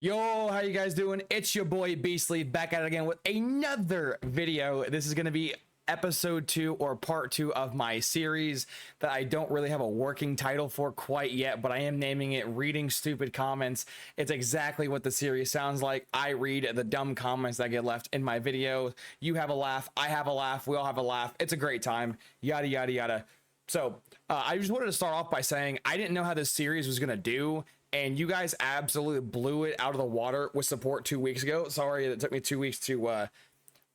Yo, how you guys doing? It's your boy Beastly back at it again with another video. This is going to be episode 2 or part 2 of my series that I don't really have a working title for quite yet, but I am naming it Reading Stupid Comments. It's exactly what the series sounds like. I read the dumb comments that get left in my video. You have a laugh, I have a laugh, we all have a laugh. It's a great time, yada yada yada. So I just wanted to start off by saying I didn't know how this series was going to do, and you guys absolutely blew it out of the water with support 2 weeks ago. Sorry it took me 2 weeks to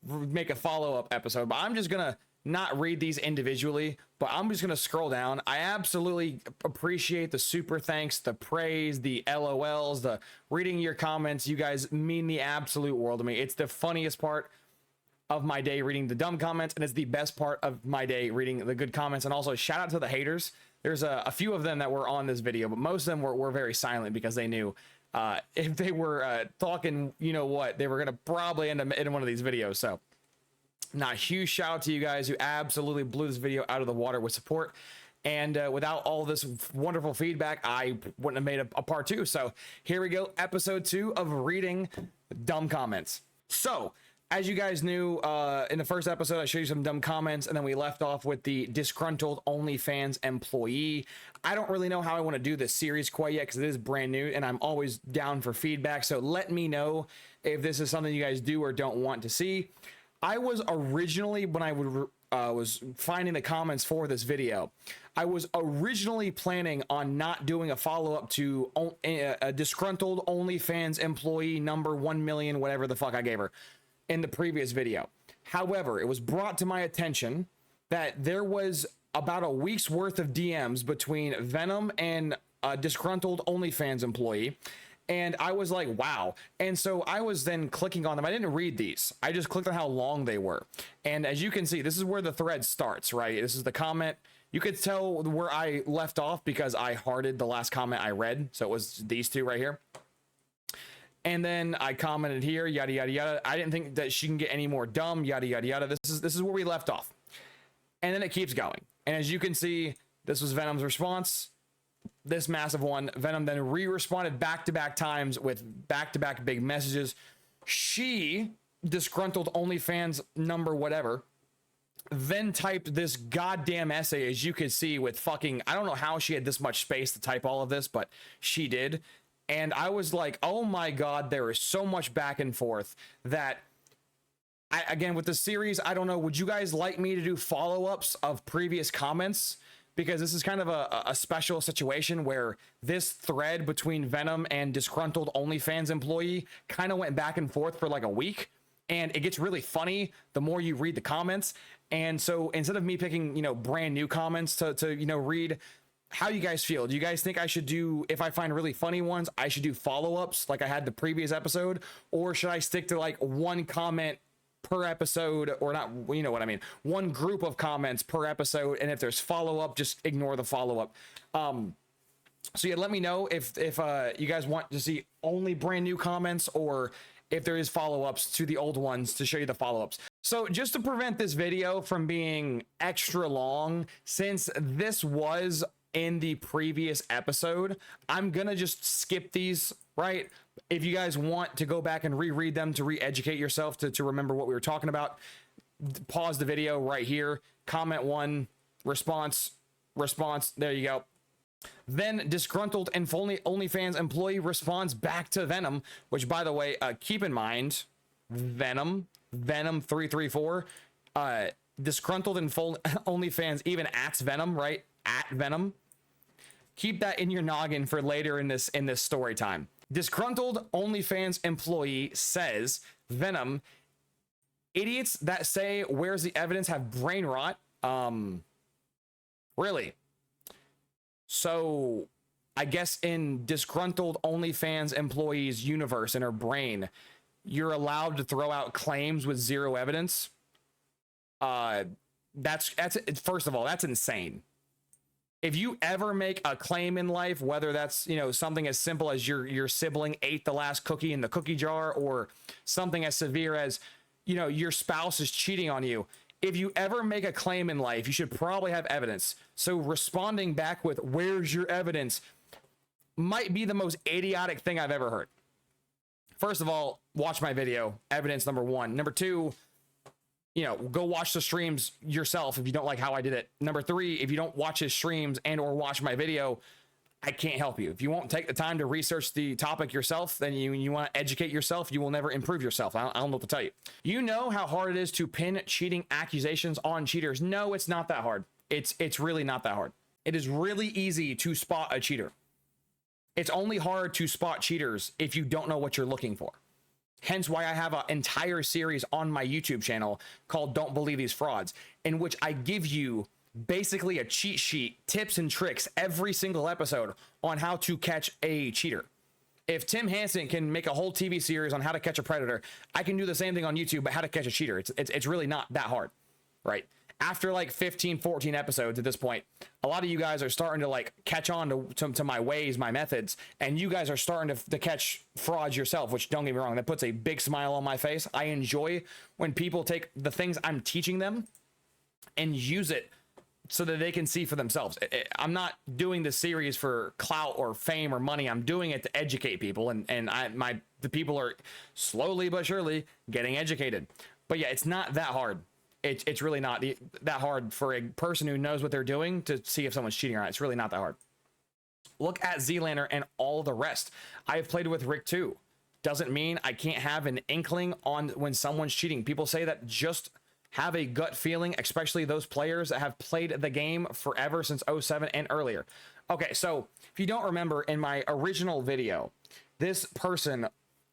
make a follow-up episode, but I'm just gonna not read these individually, but I'm just gonna scroll down. I absolutely appreciate the super thanks, the praise, the LOLs, the reading your comments. You guys mean the absolute world to me. It's the funniest part of my day reading the dumb comments, and it's the best part of my day reading the good comments. And also shout out to the haters. There's a few of them that were on this video, but most of them were very silent because they knew if they were talking, you know what, they were gonna probably end up in one of these videos. So not huge shout out to you guys who absolutely blew this video out of the water with support. And without all this wonderful feedback, I wouldn't have made a part 2. So here we go, episode 2 of reading dumb comments. So as you guys knew, in the first episode, I showed you some dumb comments, and then we left off with the disgruntled OnlyFans employee. I don't really know how I want to do this series quite yet because it is brand new, and I'm always down for feedback. So let me know if this is something you guys do or don't want to see. I was originally, when I was finding the comments for this video, I was originally planning on not doing a follow-up to a disgruntled OnlyFans employee number 1 million, whatever the fuck I gave her, in the previous video. However, it was brought to my attention that there was about a week's worth of DMs between Venom and a disgruntled OnlyFans employee, and I was like, wow. And so I was then clicking on them. I didn't read these. I just clicked on how long they were. And as you can see, this is where the thread starts, right? This is the comment. You could tell where I left off because I hearted the last comment I read. So it was these two right here. And then I commented here, yada, yada, yada. I didn't think that she can get any more dumb, yada, yada, yada. This is where we left off. And then it keeps going. And as you can see, this was Venom's response. This massive one. Venom then re-responded back-to-back times with back-to-back big messages. She, disgruntled OnlyFans number whatever, then typed this goddamn essay, as you can see, with fucking, I don't know how she had this much space to type all of this, but she did. And I was like, oh my God, there is so much back and forth that, again, with the series, I don't know, would you guys like me to do follow-ups of previous comments? Because this is kind of a special situation where this thread between Venom and disgruntled OnlyFans employee kind of went back and forth for like a week. And it gets really funny the more you read the comments. And so instead of me picking, you know, brand new comments to you know, read, how you guys feel? Do you guys think I should do, if I find really funny ones, I should do follow-ups like I had the previous episode? Or should I stick to like one comment per episode, or not, you know what I mean, one group of comments per episode, and if there's follow-up, just ignore the follow-up. So yeah, let me know if you guys want to see only brand new comments, or if there is follow-ups to the old ones to show you the follow-ups. So just to prevent this video from being extra long, since this was in the previous episode, I'm gonna just skip these, right? If you guys want to go back and reread them to re-educate yourself to remember what we were talking about, pause the video right here, comment 1, response, there you go. Then disgruntled and OnlyFans employee responds back to Venom, which, by the way, keep in mind, Venom 334, disgruntled and OnlyFans even ats Venom, right? At Venom. Keep that in your noggin for later in this story time. Disgruntled OnlyFans employee says, Venom, idiots that say where's the evidence have brain rot. Really? So I guess in disgruntled OnlyFans employee's universe, in her brain, you're allowed to throw out claims with zero evidence. That's first of all, that's insane. If you ever make a claim in life, whether that's, you know, something as simple as your sibling ate the last cookie in the cookie jar, or something as severe as, you know, your spouse is cheating on you, if you ever make a claim in life, you should probably have evidence. So responding back with, where's your evidence, might be the most idiotic thing I've ever heard. First of all, watch my video. Evidence number one. Number two, you know, go watch the streams yourself if you don't like how I did it. Number three, if you don't watch his streams and or watch my video, I can't help you. If you won't take the time to research the topic yourself, then you want to educate yourself, you will never improve yourself. I don't know what to tell you. You know how hard it is to pin cheating accusations on cheaters. No, it's not that hard. It's really not that hard. It is really easy to spot a cheater. It's only hard to spot cheaters if you don't know what you're looking for. Hence why I have an entire series on my YouTube channel called Don't Believe These Frauds, in which I give you basically a cheat sheet, tips and tricks every single episode on how to catch a cheater. If Tim Hansen can make a whole TV series on how to catch a predator, I can do the same thing on YouTube, but how to catch a cheater. It's really not that hard, right? After like 15, 14 episodes at this point, a lot of you guys are starting to like catch on to my ways, my methods, and you guys are starting to catch frauds yourself, which don't get me wrong, that puts a big smile on my face. I enjoy when people take the things I'm teaching them and use it so that they can see for themselves. I'm not doing this series for clout or fame or money. I'm doing it to educate people, and the people are slowly but surely getting educated. But yeah, it's not that hard. It's really not that hard for a person who knows what they're doing to see if someone's cheating or not. It's really not that hard. Look at Zlander and all the rest. I've played with Rick too. Doesn't mean I can't have an inkling on when someone's cheating. People say that just have a gut feeling, especially those players that have played the game forever since 07 and earlier. Okay, so if you don't remember, in my original video, this person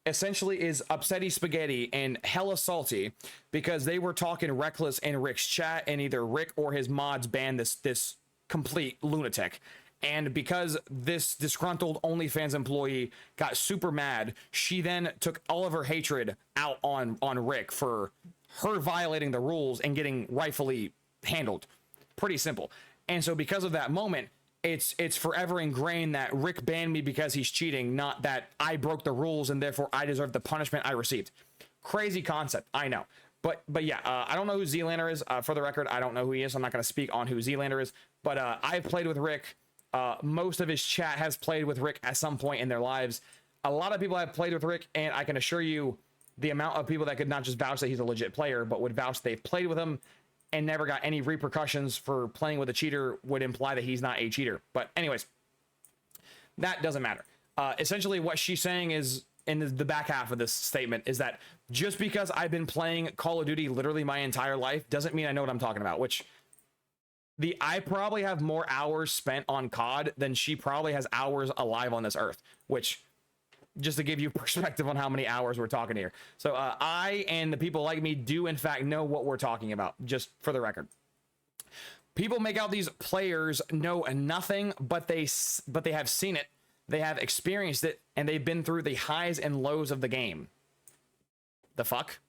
essentially is upsetty spaghetti and hella salty because they were talking reckless in Rick's chat, and either Rick or his mods banned this complete lunatic. And because this disgruntled OnlyFans employee got super mad, she then took all of her hatred out on Rick for her violating the rules and getting rightfully handled. Pretty simple. And so because of that moment, it's forever ingrained that Rick banned me because he's cheating, not that I broke the rules and therefore I deserve the punishment I received. Crazy concept, I know. But yeah, I don't know who Zlander is. For the record, I don't know who he is. I'm not going to speak on who Zlander is. But I've played with Rick. Most of his chat has played with Rick at some point in their lives. A lot of people have played with Rick, and I can assure you the amount of people that could not just vouch that he's a legit player, but would vouch they've played with him and never got any repercussions for playing with a cheater would imply that he's not a cheater. But anyways, that doesn't matter. Essentially what she's saying is, in the back half of this statement, is that just because I've been playing Call of Duty literally my entire life doesn't mean I know what I'm talking about, which I probably have more hours spent on COD than she probably has hours alive on this earth, which, just to give you perspective on how many hours we're talking here. So I and the people like me do in fact know what we're talking about, just for the record. People make out these players know nothing, but they have seen it, they have experienced it, and they've been through the highs and lows of the game. The fuck?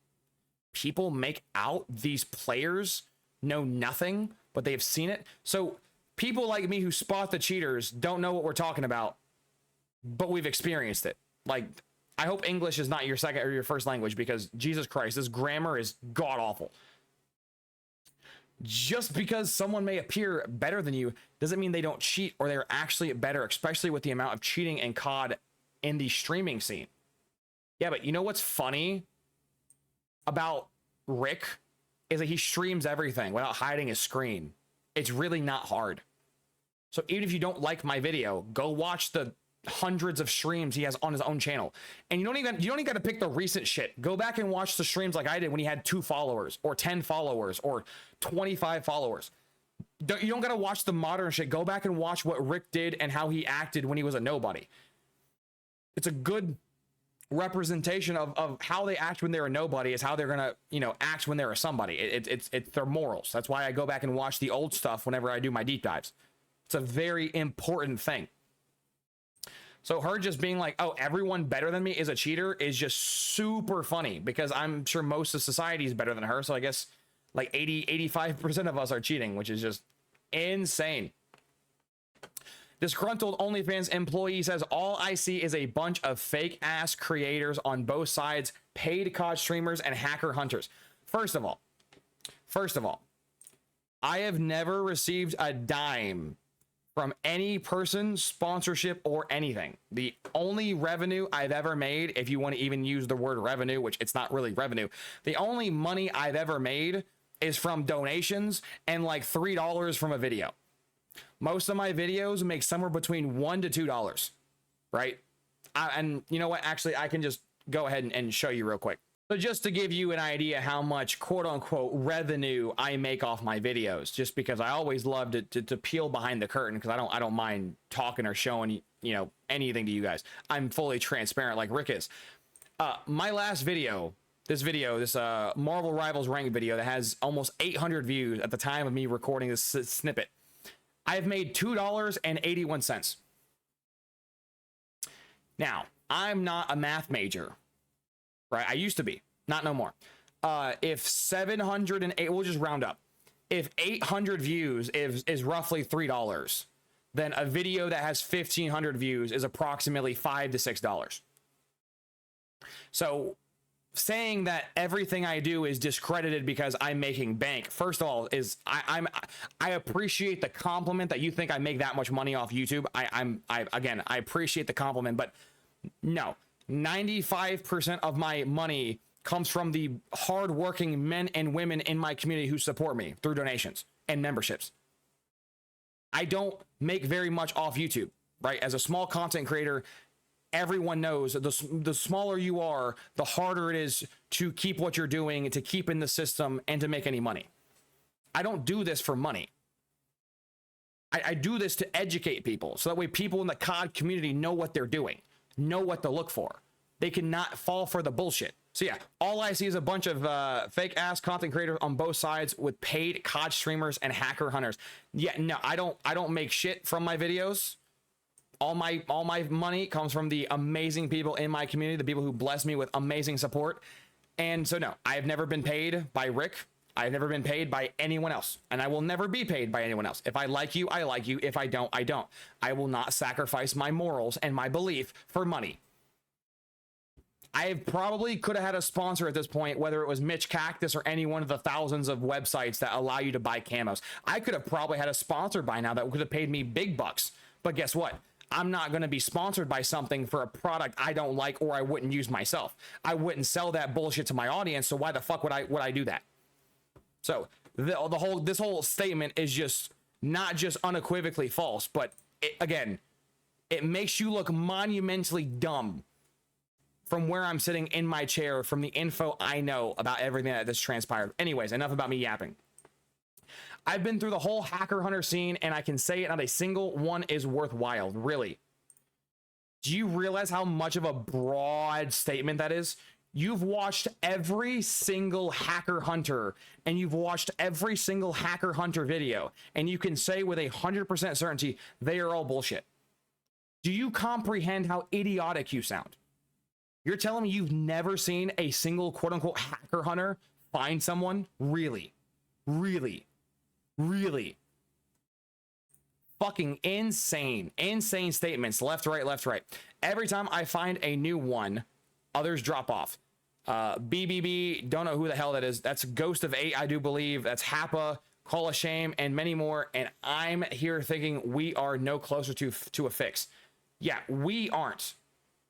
People make out these players know nothing, but they've seen it. So people like me who spot the cheaters don't know what we're talking about, but we've experienced it. Like, I hope English is not your second or your first language, because Jesus Christ, this grammar is god awful. Just because someone may appear better than you doesn't mean they don't cheat or they're actually better, especially with the amount of cheating and COD in the streaming scene. Yeah, but you know what's funny about Rick is that he streams everything without hiding his screen. It's really not hard. So even if you don't like my video, go watch the hundreds of streams he has on his own channel. And you don't even got to pick the recent shit. Go back and watch the streams like I did when he had 2 followers or 10 followers or 25 followers. You don't got to watch the modern shit. Go back and watch what Rick did and how he acted when he was a nobody. It's a good representation of how they act when they're a nobody is how they're gonna, act when they're a somebody. It's their morals. That's why I go back and watch the old stuff whenever I do my deep dives. It's a very important thing. So her just being like, oh, everyone better than me is a cheater is just super funny, because I'm sure most of society is better than her. So I guess like 85% of us are cheating, which is just insane. Disgruntled OnlyFans employee says, all I see is a bunch of fake ass creators on both sides, paid COD streamers and hacker hunters. First of all, I have never received a dime from any person, sponsorship, or anything. The only revenue I've ever made, if you want to even use the word revenue, which it's not really revenue, the only money I've ever made is from donations and like $3 from a video. Most of my videos make somewhere between $1 to $2, right? And you know what? Actually, I can just go ahead and show you real quick. So just to give you an idea how much quote unquote revenue I make off my videos, just because I always love to peel behind the curtain, because I don't mind talking or showing, you know, anything to you guys. I'm fully transparent like Rick is. My last video, this Marvel Rivals ranked video that has almost 800 views at the time of me recording this snippet, I've made $2.81. Now, I'm not a math major, right? I used to be, not no more. If 708, we'll just round up. If 800 views is roughly $3, then a video that has 1,500 views is approximately $5 to $6. So saying that everything I do is discredited because I'm making bank, first of all, is I appreciate the compliment that you think I make that much money off YouTube. Again, I appreciate the compliment, but no, 95% of my money comes from the hardworking men and women in my community who support me through donations and memberships. I don't make very much off YouTube, right? As a small content creator, everyone knows that the smaller you are, the harder it is to keep what you're doing, to keep in the system, and to make any money. I don't do this for money. I do this to educate people, so that way people in the COD community know what they're doing, know what to look for. They cannot fall for the bullshit. So yeah, all I see is a bunch of fake ass content creators on both sides with paid COD streamers and hacker hunters. Yeah, no, I don't make shit from my videos. All my money comes from the amazing people in my community, the people who bless me with amazing support. And so no, I've never been paid by Rick. I've never been paid by anyone else, and I will never be paid by anyone else. If I like you, I like you. If I don't, I don't. I will not sacrifice my morals and my belief for money. I probably could have had a sponsor at this point, whether it was Mitch Cactus or any one of the thousands of websites that allow you to buy camos. I could have probably had a sponsor by now that could have paid me big bucks. But guess what? I'm not going to be sponsored by something for a product I don't like, or I wouldn't use myself. I wouldn't sell that bullshit to my audience. So why the fuck would I do that? So this whole statement is just not just unequivocally false, but again, it makes you look monumentally dumb from where I'm sitting in my chair, from the info I know about everything that this transpired. Anyways, enough about me yapping. I've been through the whole hacker hunter scene, and I can say it, not a single one is worthwhile, really. Do you realize how much of a broad statement that is? You've watched every single hacker hunter, and you've watched every single hacker hunter video, and you can say with 100% certainty, they are all bullshit. Do you comprehend how idiotic you sound? You're telling me you've never seen a single quote-unquote hacker hunter find someone? Really? Really? Really? Fucking insane. Insane statements. Left, right, left, right. Every time I find a new one, others drop off. BBB, don't know who the hell that is. That's Ghost of 8, I do believe. That's Happa, Call of Shame, and many more. And I'm here thinking we are no closer to a fix. Yeah, we aren't.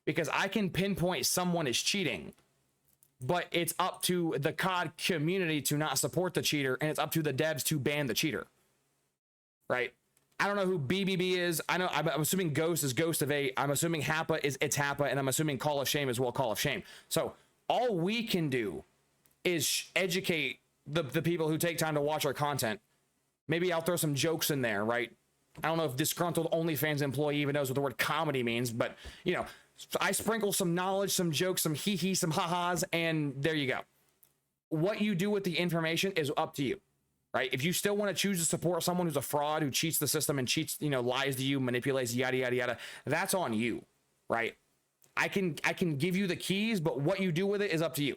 Because I can pinpoint someone is cheating, but it's up to the COD community to not support the cheater, and it's up to the devs to ban the cheater. Right? I don't know who BBB is. I'm assuming Ghost is Ghost of 8. I'm assuming Happa is it's Happa, and I'm assuming Call of Shame is well Call of Shame. So all we can do is educate the people who take time to watch our content. Maybe I'll throw some jokes in there, right? I don't know if disgruntled OnlyFans employee even knows what the word comedy means, but you know, I sprinkle some knowledge, some jokes, some hee-hee, some ha-has, and there you go. What you do with the information is up to you, right? If you still want to choose to support someone who's a fraud, who cheats the system and cheats, you know, lies to you, manipulates, yada, yada, yada, that's on you, right? I can give you the keys, but what you do with it is up to you.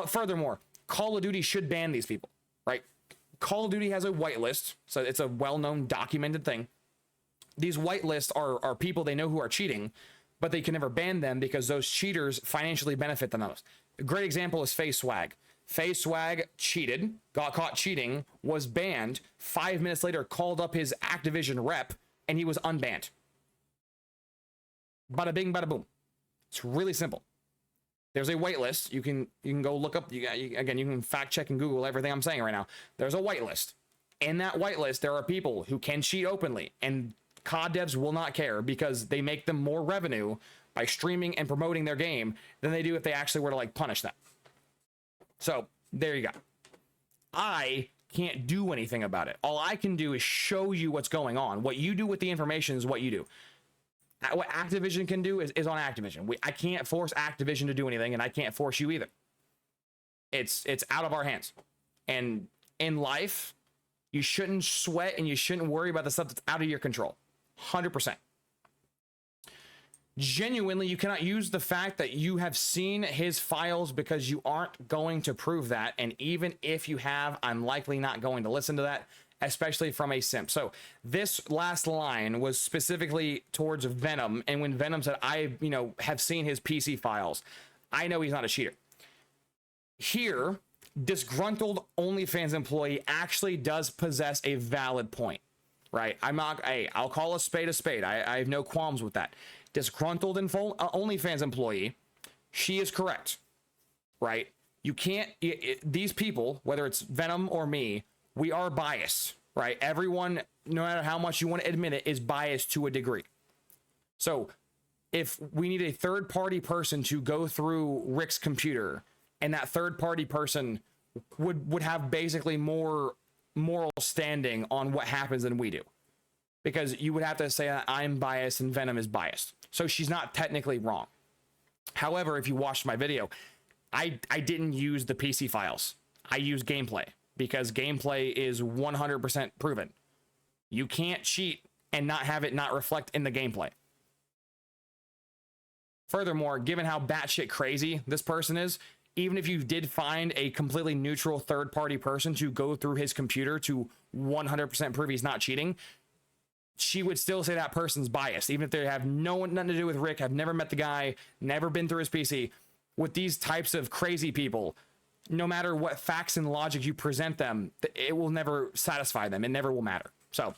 Furthermore, Call of Duty should ban these people, right? Call of Duty has a whitelist, so it's a well-known, documented thing. These whitelists are people they know who are cheating, but they can never ban them because those cheaters financially benefit the most. A great example is FaZe Swag. FaZe Swag cheated, got caught cheating, was banned. 5 minutes later, called up his Activision rep, and he was unbanned. Bada bing, bada boom. It's really simple. There's a whitelist. You can go look up. Again, you can fact check and Google everything I'm saying right now. There's a whitelist. In that whitelist, there are people who can cheat openly, and COD devs will not care because they make them more revenue by streaming and promoting their game than they do if they actually were to like punish them. So there you go. I can't do anything about it. All I can do is show you what's going on. What you do with the information is what you do. What Activision can do is on Activision. I can't force Activision to do anything, and I can't force you either. It's out of our hands. And in life, you shouldn't sweat and you shouldn't worry about the stuff that's out of your control. 100%. Genuinely, you cannot use the fact that you have seen his files because you aren't going to prove that. And even if you have, I'm likely not going to listen to that, especially from a simp. So this last line was specifically towards Venom. And when Venom said, I, have seen his PC files, I know he's not a cheater. Here, disgruntled OnlyFans employee actually does possess a valid point, right? I'll call a spade a spade. I have no qualms with that. Disgruntled OnlyFans employee, she is correct, right? You can't, these people, whether it's Venom or me, we are biased, right? Everyone, no matter how much you want to admit it, is biased to a degree. So if we need a third party person to go through Rick's computer, and that third party person would have basically more moral standing on what happens than we do, because you would have to say I'm biased and Venom is biased. So she's not technically wrong. However, if you watched my video, I didn't use the PC files. I used gameplay because gameplay is 100% proven. You can't cheat and not have it not reflect in the gameplay. Furthermore, given how batshit crazy this person is, even if you did find a completely neutral third-party person to go through his computer to 100% prove he's not cheating, she would still say that person's biased, even if they have nothing to do with Rick, have never met the guy, never been through his PC. With these types of crazy people, no matter what facts and logic you present them, it will never satisfy them. It never will matter. So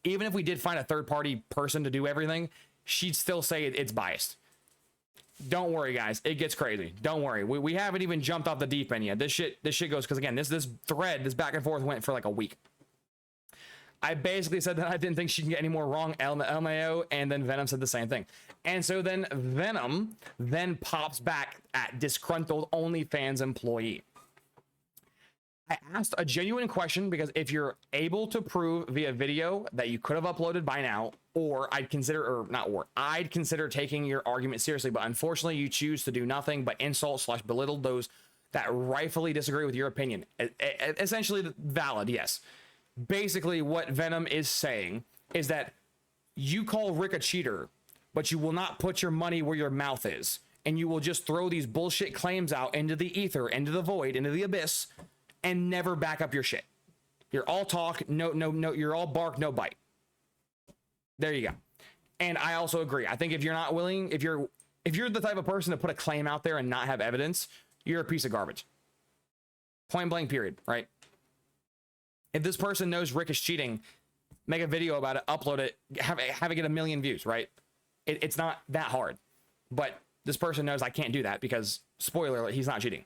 even if we did find a third-party person to do everything, she'd still say it's biased. Don't worry, guys. It gets crazy. Don't worry. We haven't even jumped off the deep end yet. This shit goes, because again, this thread, this back and forth went for like a week. I basically said that I didn't think she can get any more wrong, LMAO, and then Venom said the same thing. And so then Venom then pops back at disgruntled OnlyFans employee. I asked a genuine question, because if you're able to prove via video that you could have uploaded by now, I'd consider taking your argument seriously, but unfortunately you choose to do nothing but insult/belittle those that rightfully disagree with your opinion. Essentially valid, yes. Basically what Venom is saying is that you call Rick a cheater, but you will not put your money where your mouth is, and you will just throw these bullshit claims out into the ether, into the void, into the abyss, and never back up your shit. You're all talk, no, you're all bark, no bite. There you go. And I also agree. I think if you're not willing, if you're the type of person to put a claim out there and not have evidence, you're a piece of garbage. Point blank period, right? If this person knows Rick is cheating, make a video about it, upload it, have it get 1 million views, right? It's not that hard. But this person knows I can't do that because, spoiler alert, he's not cheating.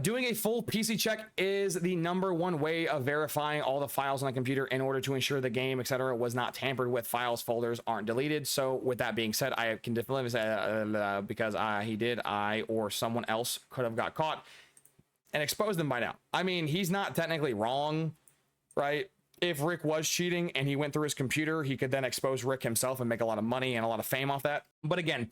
Doing a full PC check is the #1 way of verifying all the files on the computer in order to ensure the game, etc., was not tampered with. Files, folders aren't deleted. So with that being said, I can definitely say because I or someone else could have got caught and exposed them by now. I mean, he's not technically wrong, right? If Rick was cheating and he went through his computer, he could then expose Rick himself and make a lot of money and a lot of fame off that. But again,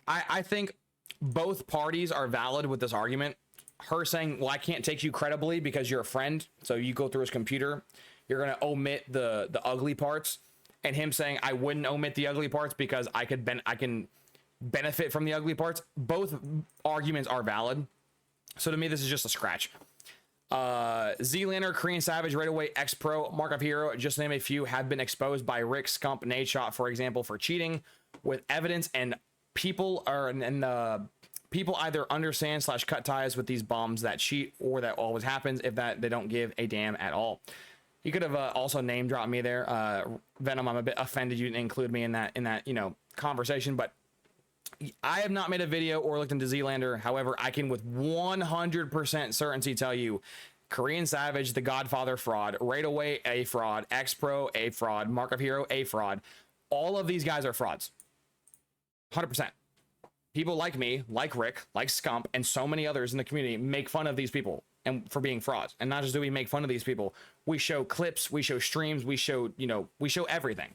I think both parties are valid with this argument. Her saying, well, I can't take you credibly because you're a friend, so you go through his computer, you're going to omit the ugly parts, and him saying, I wouldn't omit the ugly parts because I can benefit from the ugly parts. Both arguments are valid. So to me, this is just a scratch. Z-Lanner, Korean Savage, Right Away, X-Pro, Mark of Hero, just to name a few, have been exposed by Rick, Scump, Nadeshot, for example, for cheating with evidence, and people either understand / cut ties with these bums that cheat, or that always happens if that they don't give a damn at all. You could have also name dropped me there, Venom. I'm a bit offended you didn't include me in that conversation, but I have not made a video or looked into Zealander. However, I can with 100% certainty tell you, Korean Savage, the Godfather fraud, Right Away a fraud, X Pro a fraud, Mark of Hero a fraud. All of these guys are frauds. 100%. People like me, like Rick, like Scump, and so many others in the community make fun of these people and for being frauds. And not just do we make fun of these people, we show clips, we show streams, we show everything.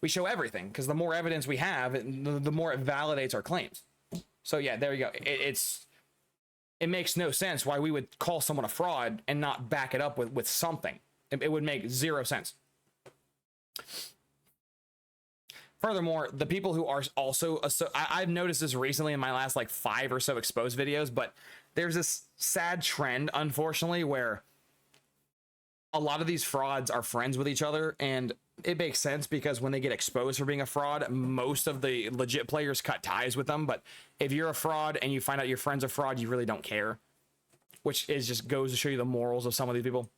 We show everything, because the more evidence we have, the more it validates our claims. So yeah, there you go. It makes no sense why we would call someone a fraud and not back it up with something. It would make zero sense. Furthermore, the people who are also, I've noticed this recently in my last like 5 or so exposed videos, but there's this sad trend, unfortunately, where a lot of these frauds are friends with each other, and it makes sense because when they get exposed for being a fraud, most of the legit players cut ties with them. But if you're a fraud and you find out your friend's a fraud, you really don't care, which is just goes to show you the morals of some of these people.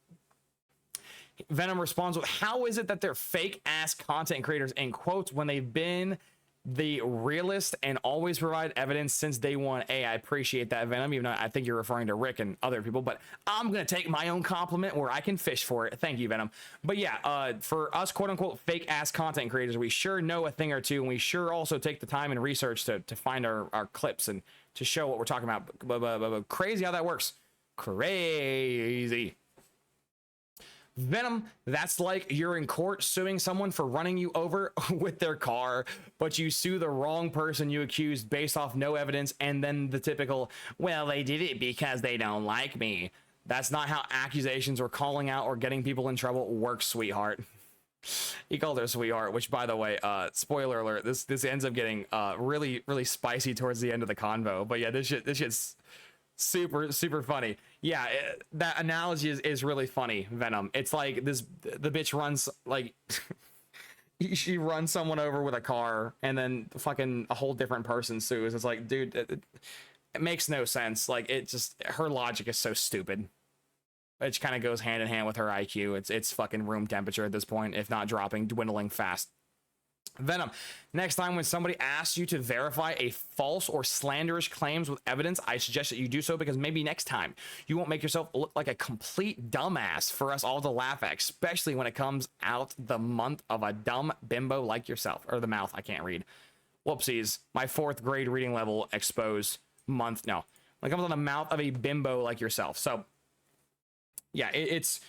Venom responds with, how is it that they're fake ass content creators in quotes when they've been the realist and always provide evidence since day one? I appreciate that, Venom, even though I think you're referring to Rick and other people, but I'm gonna take my own compliment where I can fish for it. Thank you, Venom. But yeah, for us quote unquote fake ass content creators, we sure know a thing or two, and we sure also take the time and research to find our clips and to show what we're talking about. But crazy how that works. Crazy. Venom, that's like you're in court suing someone for running you over with their car, but you sue the wrong person you accused based off no evidence, and then the typical, well, they did it because they don't like me. That's not how accusations or calling out or getting people in trouble works, sweetheart. He called her sweetheart, which, by the way, spoiler alert, this ends up getting really spicy towards the end of the convo. But yeah, this shit's super funny. Yeah, that analogy is really funny, Venom. It's like the bitch runs like she runs someone over with a car, and then fucking a whole different person sues. It's like, dude, it makes no sense. Like, it just, her logic is so stupid. It kind of goes hand in hand with her IQ. It's fucking room temperature at this point, if not dropping, dwindling fast. Venom, next time when somebody asks you to verify a false or slanderous claims with evidence, I suggest that you do so, because maybe next time you won't make yourself look like a complete dumbass for us all to laugh at, especially when it comes out the month of a dumb bimbo like yourself. Or the mouth, I can't read. Whoopsies. My 4th grade reading level exposed month. No. When it comes on the mouth of a bimbo like yourself. So, yeah, it's,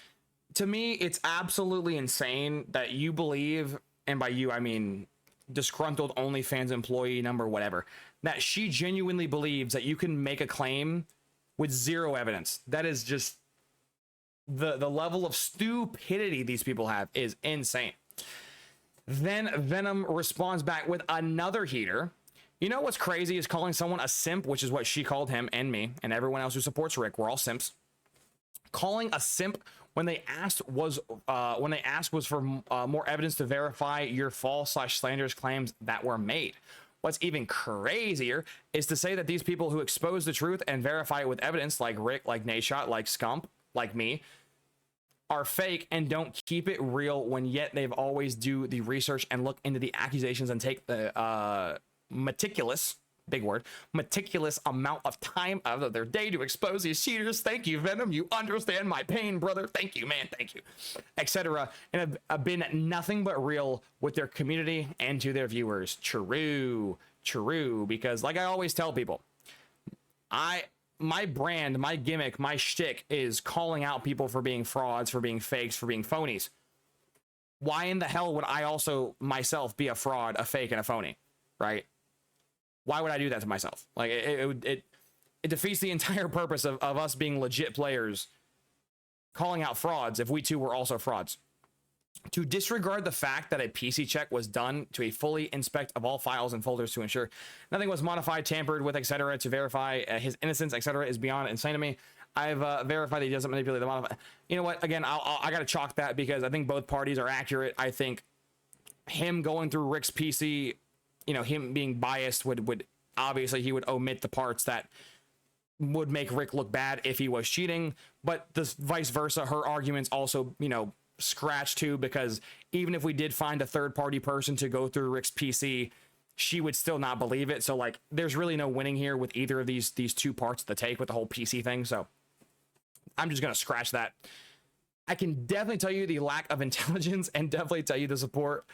to me, it's absolutely insane that you believe, and by you I mean disgruntled OnlyFans employee number whatever, that she genuinely believes that you can make a claim with zero evidence. That is just the level of stupidity these people have is insane. Then Venom responds back with another heater. You know what's crazy is calling someone a simp, which is what she called him and me and everyone else who supports Rick. We're all simps. Calling a simp when they asked was for more evidence to verify your false / slanderous claims that were made. What's even crazier is to say that these people who expose the truth and verify it with evidence, like Rick, like Nayshot, like Scump, like me, are fake and don't keep it real, when yet they've always do the research and look into the accusations and take the meticulous, big word, meticulous amount of time out of their day to expose these cheaters. Thank you, Venom. You understand my pain, brother. Thank you, man. Thank you. Etc. And have been nothing but real with their community and to their viewers. True. Because like I always tell people, my brand, my gimmick, my shtick is calling out people for being frauds, for being fakes, for being phonies. Why in the hell would I also myself be a fraud, a fake, and a phony, right? Why would I do that to myself? Like, it defeats the entire purpose of us being legit players calling out frauds if we too were also frauds. To disregard the fact that a PC check was done to a fully inspect of all files and folders to ensure nothing was modified, tampered with, etc., to verify his innocence, etc., is beyond insane to me. I've verified that he doesn't manipulate the modify. You know what? Again, I got to chalk that, because I think both parties are accurate. I think him going through Rick's PC, you know, him being biased would obviously he would omit the parts that would make Rick look bad if he was cheating, but this vice versa, her arguments also, you know, scratch too, because even if we did find a third party person to go through Rick's PC, she would still not believe it. So like, there's really no winning here with either of these two parts of the take with the whole PC thing. So I'm just gonna scratch that. I can definitely tell you the lack of intelligence, and definitely tell you the support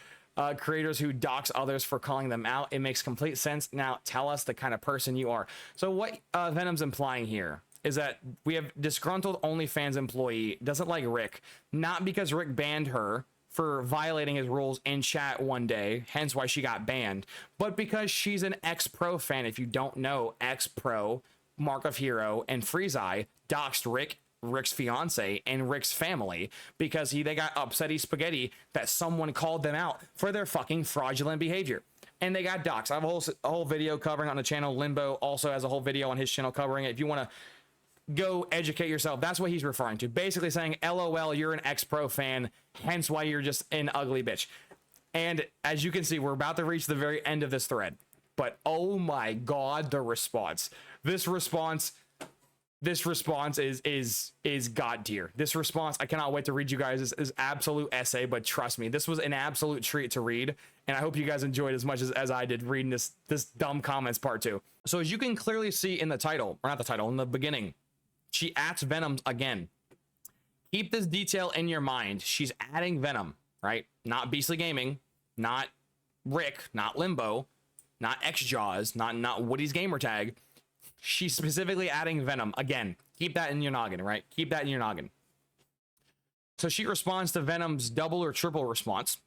creators who dox others for calling them out. It makes complete sense. Now tell us the kind of person you are. So what Venom's implying here is that we have disgruntled OnlyFans employee doesn't like Rick, not because Rick banned her for violating his rules in chat one day, hence why she got banned, but because she's an X-Pro fan. If you don't know, X-Pro, Mark of Hero, and Freeze-Eye doxed Rick, Rick's fiance, and Rick's family because they got upsetty spaghetti that someone called them out for their fucking fraudulent behavior, and they got doxed. I have a whole video covering on the channel. Limbo also has a whole video on his channel covering it. If you want to go educate yourself, that's what he's referring to, basically saying LOL, you're an X-Pro fan, hence why you're just an ugly bitch. And as you can see, we're about to reach the very end of this thread, but oh my god, the response. This response is god tier. This response, I cannot wait to read you guys this absolute essay, but trust me, this was an absolute treat to read, and I hope you guys enjoyed as much as I did reading this dumb comments part 2. So as you can clearly see in the title, or not the title, in the beginning, she adds Venom again. Keep this detail in your mind. She's adding Venom, right? Not Beastly Gaming, not Rick, not Limbo, not X-Jaws, not Woody's gamertag. She's specifically adding Venom again. Keep that in your noggin, right? Keep that in your noggin. So she responds to Venom's double or triple response.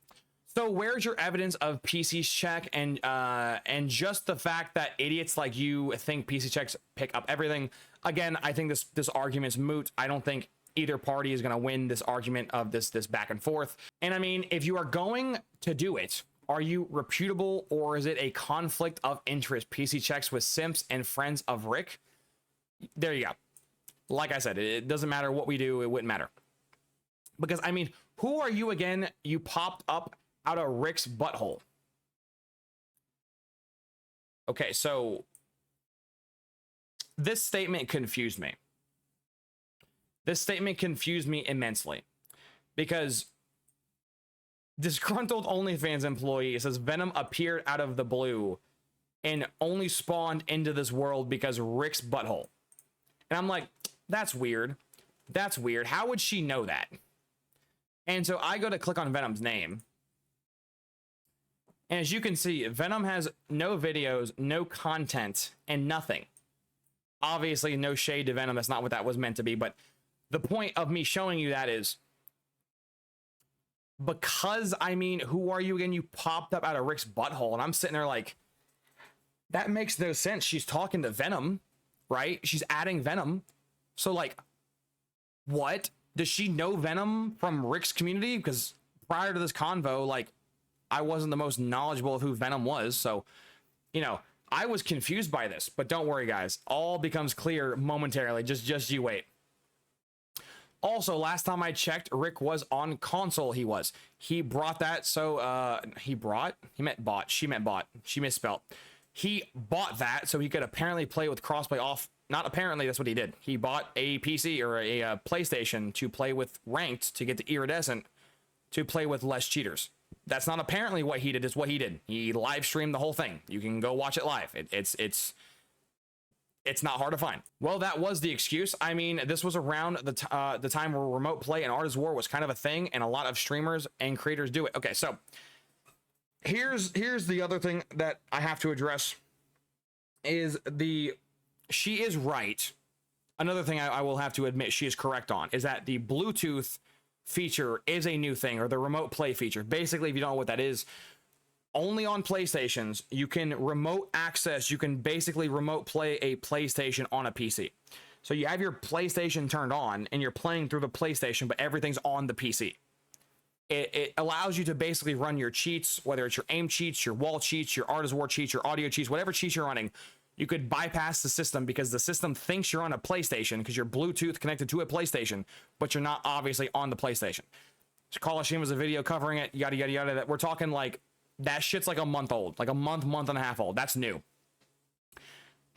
So where's your evidence of PC check and just the fact that idiots like you think PC checks pick up everything? Again, I think this argument's moot. I don't think either party is going to win this argument of this back and forth. And I mean, if you are going to do it, are you reputable, or is it a conflict of interest? PC checks with simps and friends of Rick. There you go. Like I said, it doesn't matter what we do. It wouldn't matter. Because I mean, who are you again? You popped up out of Rick's butthole. Okay, so this statement confused me. This statement confused me immensely, because disgruntled OnlyFans employee says Venom appeared out of the blue and only spawned into this world because Rick's butthole. And I'm like, that's weird. That's weird. How would she know that? And so I go to click on Venom's name. And as you can see, Venom has no videos, no content, and nothing. Obviously, no shade to Venom. That's not what that was meant to be. But the point of me showing you that is because, I mean, who are you again? You popped up out of Rick's butthole. And I'm sitting there like, that makes no sense. She's talking to Venom, right? She's adding Venom. So, like, what? Does she know Venom from Rick's community? Because prior to this convo, like, I wasn't the most knowledgeable of who Venom was. So, you know, I was confused by this. But don't worry, guys. All becomes clear momentarily. Just you wait. Also, last time I checked, Rick was on console. He brought that. So, he meant bought. She meant bought. She misspelled. He bought that so he could apparently play with crossplay off. Not apparently, that's what he did. He bought a PC or a PlayStation to play with ranked, to get the iridescent, to play with less cheaters. That's not apparently what he did, it's what he did. He live streamed the whole thing. You can go watch it live. It's not hard to find. Well, that was the excuse. I mean, this was around the time where remote play and Artist War was kind of a thing, and a lot of streamers and creators do it. Okay, so here's the other thing that I have to address is she is right. Another thing I will have to admit she is correct on is that the Bluetooth feature is a new thing, or the remote play feature. Basically, if you don't know what that is, only on PlayStations, you can remote access, you can basically remote play a PlayStation on a PC. So you have your PlayStation turned on and you're playing through the PlayStation, but everything's on the PC. It allows you to basically run your cheats, whether it's your aim cheats, your wall cheats, your Art of War cheats, your audio cheats, whatever cheats you're running. You could bypass the system because the system thinks you're on a PlayStation because you're Bluetooth connected to a PlayStation, but you're not obviously on the PlayStation. So Coliseum was a video covering it, yada, yada, yada. That we're talking like, that shit's like a month old, like a month and a half old. That's new.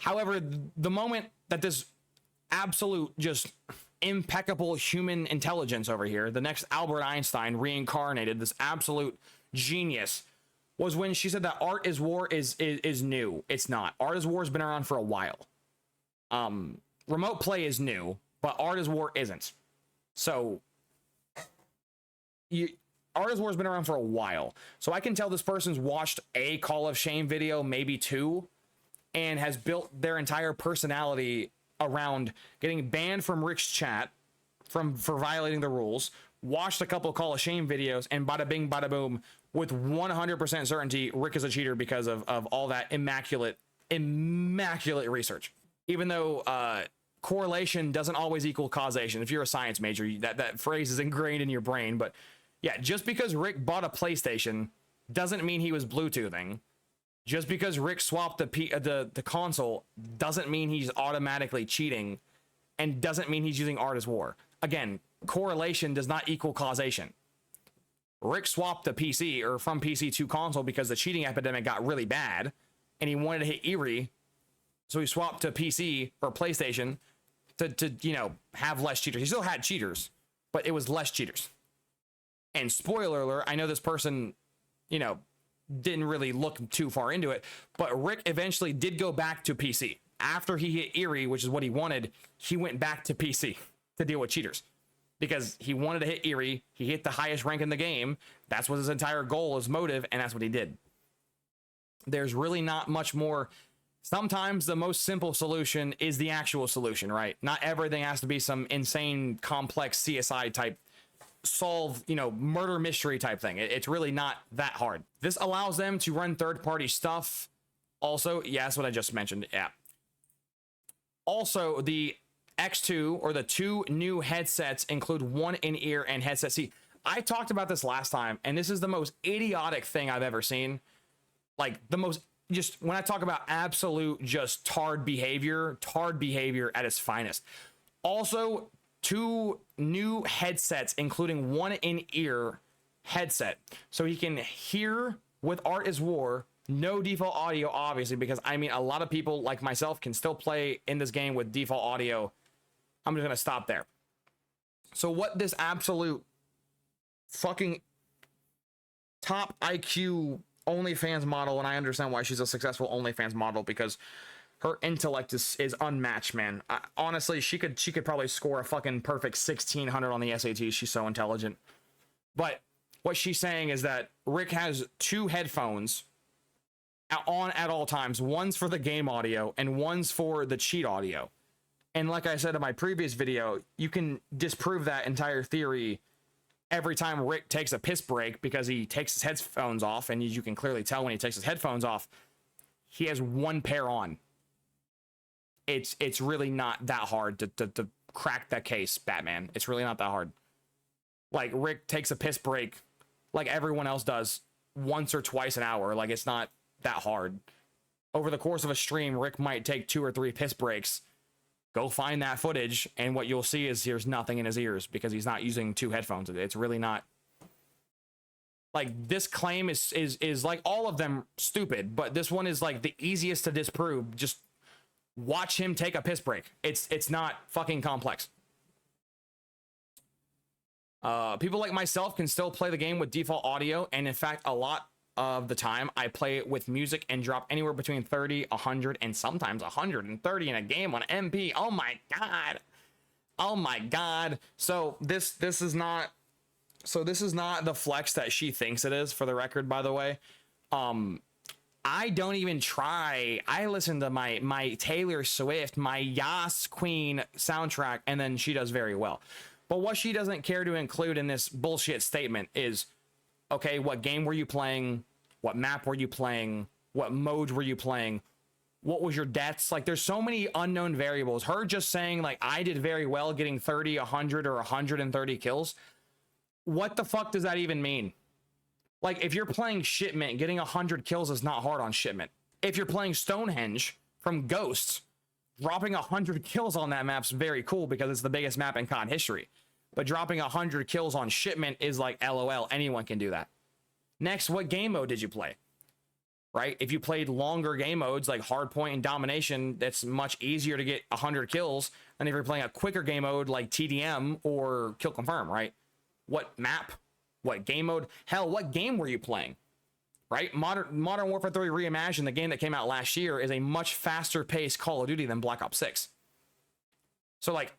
However, the moment that this absolute just impeccable human intelligence over here, the next Albert Einstein reincarnated, this absolute genius, was when she said that art is war is new. It's not. Art is war has been around for a while. Remote play is new, but art is war isn't. So art is war has been around for a while. So I can tell this person's watched a Call of Shame video, maybe two, and has built their entire personality around getting banned from Rick's chat for violating the rules, watched a couple of Call of Shame videos, and bada bing, bada boom, with 100% certainty, Rick is a cheater because of all that immaculate research. Even though correlation doesn't always equal causation. If you're a science major, that phrase is ingrained in your brain. But yeah, just because Rick bought a PlayStation doesn't mean he was Bluetoothing. Just because Rick swapped the console doesn't mean he's automatically cheating, and doesn't mean he's using art as war. Again, correlation does not equal causation. Rick swapped the PC or from PC to console because the cheating epidemic got really bad and he wanted to hit Erie. So he swapped to PC or PlayStation to you know, have less cheaters. He still had cheaters, but it was less cheaters. And spoiler alert, I know this person, you know, didn't really look too far into it, but Rick eventually did go back to PC. After he hit Erie, which is what he wanted, he went back to PC to deal with cheaters. Because he wanted to hit Erie, he hit the highest rank in the game. That's what his entire goal, his motive, and that's what he did. There's really not much more. Sometimes the most simple solution is the actual solution, right? Not everything has to be some insane, complex CSI type solve, you know, murder mystery type thing. It's really not that hard. This allows them to run third-party stuff. Also, yeah, that's what I just mentioned. Yeah. Also, the X2 or the two new headsets include one in-ear and headset. See, I talked about this last time, and this is the most idiotic thing I've ever seen. Like the most, just when I talk about absolute just tarred behavior at its finest. Also, two new headsets, including one in-ear headset, so he can hear with Art is War. No default audio, obviously, because I mean, a lot of people like myself can still play in this game with default audio. I'm just gonna stop there. So what this absolute fucking top IQ OnlyFans model, and I understand why she's a successful OnlyFans model, because her intellect is unmatched, man. Honestly, she could probably score a fucking perfect 1600 on the SAT. She's so intelligent. But what she's saying is that Rick has two headphones on at all times. One's for the game audio and one's for the cheat audio. And like I said in my previous video, you can disprove that entire theory every time Rick takes a piss break, because he takes his headphones off, and you can clearly tell when he takes his headphones off, he has one pair on. It's really not that hard to crack that case, Batman. It's really not that hard. Like, Rick takes a piss break like everyone else does once or twice an hour. Like, it's not that hard. Over the course of a stream, Rick might take 2 or 3 piss breaks. Go find that footage, and what you'll see is there's nothing in his ears because he's not using 2 headphones. It's really not. Like, this claim is like all of them stupid, but this one is like the easiest to disprove. Just watch him take a piss break. It's not fucking complex. People like myself can still play the game with default audio, and in fact, a lot of the time I play it with music and drop anywhere between 30, 100, and sometimes 130 in a game on MP. Oh my god. Oh my god. So this is not the flex that she thinks it is, for the record, by the way. I don't even try. I listen to my Taylor Swift, my Yas Queen soundtrack, and then she does very well. But what she doesn't care to include in this bullshit statement is, okay, what game were you playing? What map were you playing? What mode were you playing? What was your deaths? Like, there's so many unknown variables. Her just saying, like, I did very well getting 30, 100, or 130 kills. What the fuck does that even mean? Like, if you're playing Shipment, getting 100 kills is not hard on Shipment. If you're playing Stonehenge from Ghosts, dropping 100 kills on that map's very cool because it's the biggest map in COD history. But dropping 100 kills on Shipment is like, LOL, anyone can do that. Next, what game mode did you play? right? If you played longer game modes like hardpoint and domination, that's much easier to get 100 kills than if you're playing a quicker game mode like TDM or kill confirm, right? What map? What game mode? Hell, what game were you playing? Right? Modern Warfare 3 Reimagined, the game that came out last year, is a much faster paced Call of Duty than Black Ops 6. So like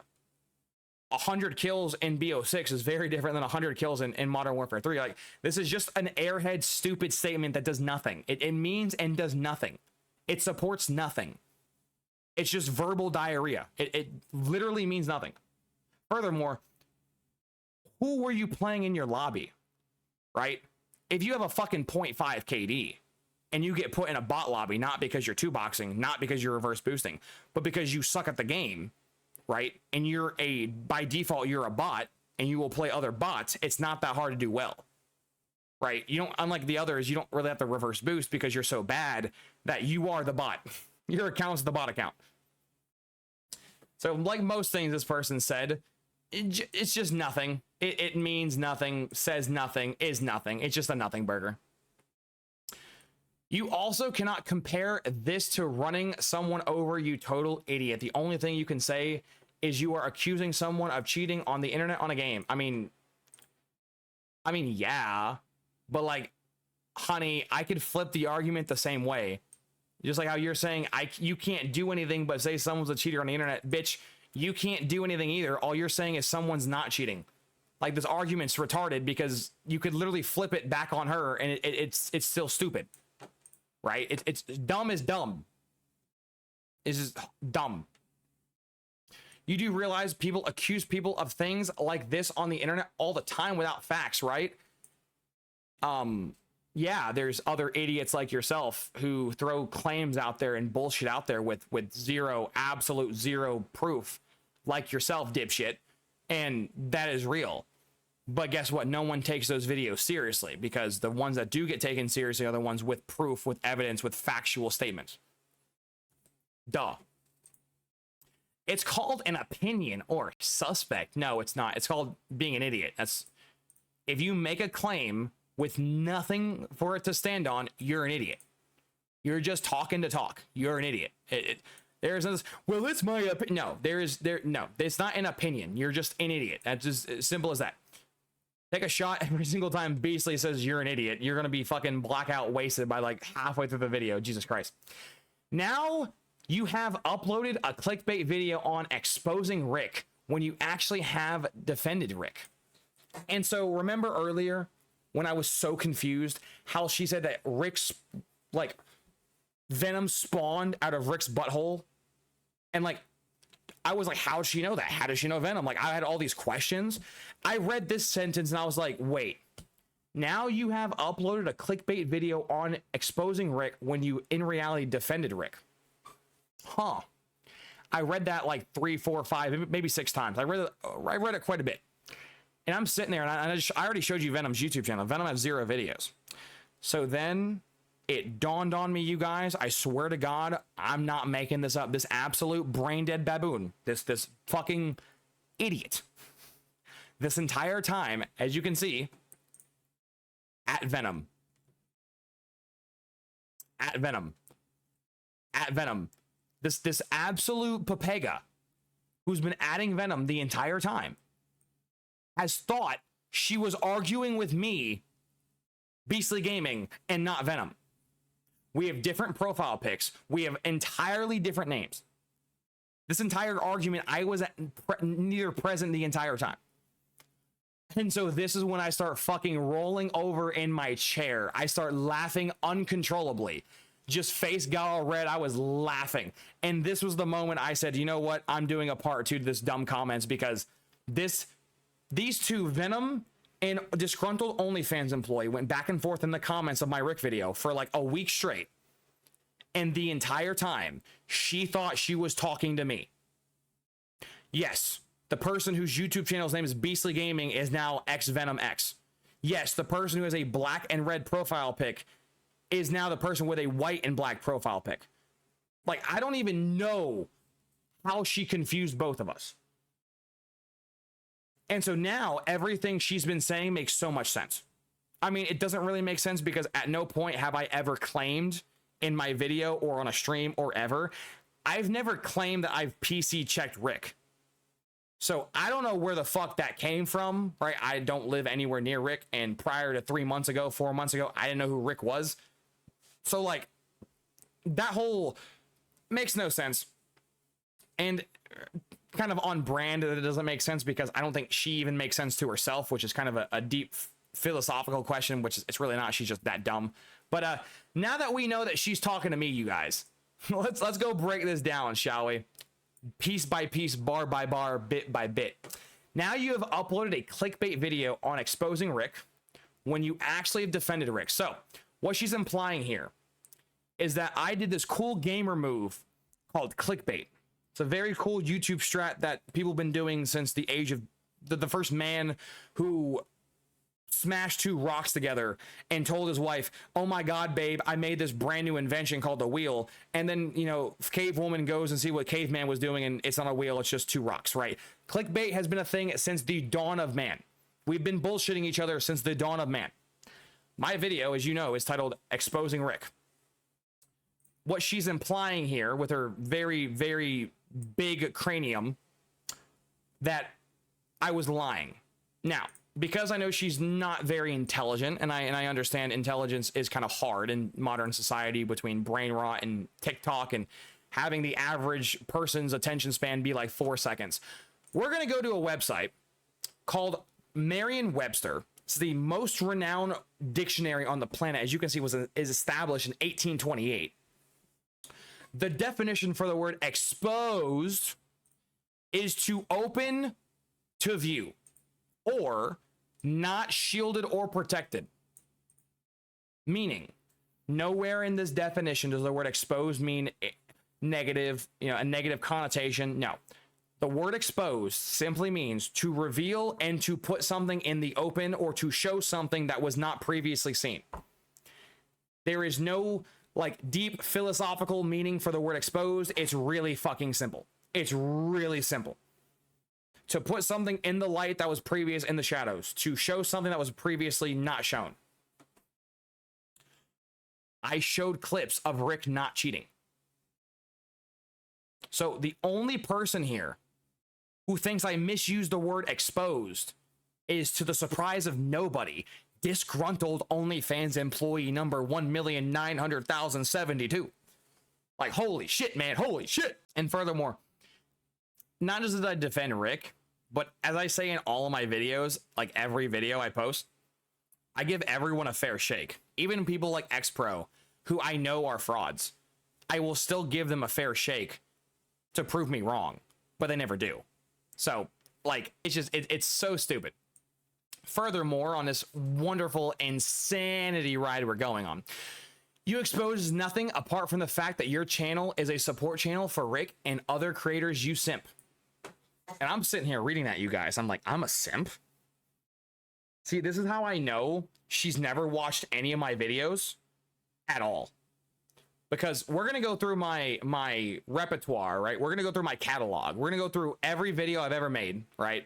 100 kills in BO6 is very different than 100 kills in Modern Warfare 3. Like, this is just an airhead stupid statement that does nothing. It means and does nothing. It supports nothing. It's just verbal diarrhea. It literally means nothing. Furthermore, who were you playing in your lobby? Right? If you have a fucking 0.5 KD and you get put in a bot lobby, not because you're two boxing, not because you're reverse boosting, but because you suck at the game, right? And by default, you're a bot and you will play other bots. It's not that hard to do well, right? You don't, unlike the others, you don't really have to reverse boost because you're so bad that you are the bot. Your account's the bot account. So like most things this person said, it's just nothing. It means nothing, says nothing, is nothing. It's just a nothing burger. You also cannot compare this to running someone over, you total idiot. The only thing you can say is you are accusing someone of cheating on the internet on a game. I mean, yeah, but like, honey, I could flip the argument the same way. Just like how you're saying you can't do anything but say someone's a cheater on the internet. Bitch, you can't do anything either. All you're saying is someone's not cheating. Like, this argument's retarded because you could literally flip it back on her and it's still stupid, right? It's dumb as dumb. It's just dumb. You do realize people accuse people of things like this on the internet all the time without facts, right? Yeah, there's other idiots like yourself who throw claims out there and bullshit out there with absolute zero proof, like yourself, dipshit. And that is real. But guess what? No one takes those videos seriously, because the ones that do get taken seriously are the ones with proof, with evidence, with factual statements. Duh. It's called an opinion or suspect. No, it's not. It's called being an idiot. That's, if you make a claim with nothing for it to stand on, you're an idiot. You're just talking to talk. You're an idiot. There's this, well, it's my opinion. No, no, it's not an opinion. You're just an idiot. That's just as simple as that. Take a shot every single time Beastly says you're an idiot. You're going to be fucking blackout wasted by like halfway through the video. Jesus Christ. Now you have uploaded a clickbait video on exposing Rick when you actually have defended Rick. And so remember earlier when I was so confused how she said that Rick's like venom spawned out of Rick's butthole? And like, I was like, how does she know that? How does she know venom? Like, I had all these questions. I read this sentence and I was like, wait, now you have uploaded a clickbait video on exposing Rick when you in reality defended Rick. Huh. I read that like 3, 4, 5, maybe 6 times. I read it quite a bit. And I'm sitting there and I already showed you Venom's YouTube channel. Venom has 0 videos. So then it dawned on me, you guys, I swear to God, I'm not making this up. This absolute brain dead baboon, this fucking idiot, this entire time, as you can see, at Venom, this absolute papega who's been adding Venom the entire time has thought she was arguing with me, Beastly Gaming, and not Venom. We have different profile pics. We have entirely different names. This entire argument, I was neither present the entire time. And so this is when I start fucking rolling over in my chair. I start laughing uncontrollably. Just face got all red. I was laughing. And this was the moment I said, you know what? I'm doing a part 2 to this dumb comments, because these two, Venom and disgruntled OnlyFans employee, went back and forth in the comments of my Rick video for like a week straight. And the entire time, she thought she was talking to me. Yes, the person whose YouTube channel's name is Beastly Gaming is now Venom X. Yes, the person who has a black and red profile pic is now the person with a white and black profile pic. Like, I don't even know how she confused both of us. And so now everything she's been saying makes so much sense. I mean, it doesn't really make sense because at no point have I ever claimed in my video or on a stream or ever, I've never claimed that I've PC checked Rick. So I don't know where the fuck that came from, right? I don't live anywhere near Rick, and prior to 3 months ago, 4 months ago, I didn't know who Rick was. So like, that whole makes no sense. And kind of on brand that it doesn't make sense because I don't think she even makes sense to herself, which is kind of a deep philosophical question, which is, it's really not. She's just that dumb. But now that we know that she's talking to me, you guys, let's go break this down, shall we? Piece by piece, bar by bar, bit by bit. Now you have uploaded a clickbait video on exposing Rick when you actually have defended Rick. So what she's implying here is that I did this cool gamer move called clickbait. It's a very cool YouTube strat that people have been doing since the age of the first man who smashed two rocks together and told his wife, oh my God, babe, I made this brand new invention called the wheel. And then, you know, cave woman goes and see what caveman was doing and it's not a wheel, it's just two rocks, right? Clickbait has been a thing since the dawn of man. We've been bullshitting each other since the dawn of man. My video, as you know, is titled Exposing Rick. What she's implying here with her very, very big cranium, that I was lying. Now, because I know she's not very intelligent, and I understand intelligence is kind of hard in modern society between brain rot and TikTok and having the average person's attention span be like 4 seconds. We're going to go to a website called Merriam-Webster. It's the most renowned dictionary on the planet. As you can see, is established in 1828. The definition for the word exposed is to open to view, or not shielded or protected. Meaning, nowhere in this definition does the word exposed mean negative, you know, a negative connotation. No. The word exposed simply means to reveal and to put something in the open or to show something that was not previously seen. There is no like deep philosophical meaning for the word exposed. It's really fucking simple. It's really simple. To put something in the light that was previous in the shadows, to show something that was previously not shown. I showed clips of Rick not cheating. So the only person here who thinks I misused the word exposed is, to the surprise of nobody, disgruntled OnlyFans employee number 1,900,072. Like, holy shit, man, holy shit. And furthermore, not just did I defend Rick, but as I say in all of my videos, like every video I post, I give everyone a fair shake. Even people like X-Pro, who I know are frauds, I will still give them a fair shake to prove me wrong, but they never do. So, like, it's just, it's so stupid. Furthermore, on this wonderful insanity ride we're going on, you expose nothing apart from the fact that your channel is a support channel for Rick and other creators you simp. And I'm sitting here reading that, you guys. I'm like, I'm a simp? See, this is how I know she's never watched any of my videos at all. Because we're going to go through my repertoire, right? We're going to go through my catalog. We're going to go through every video I've ever made, right?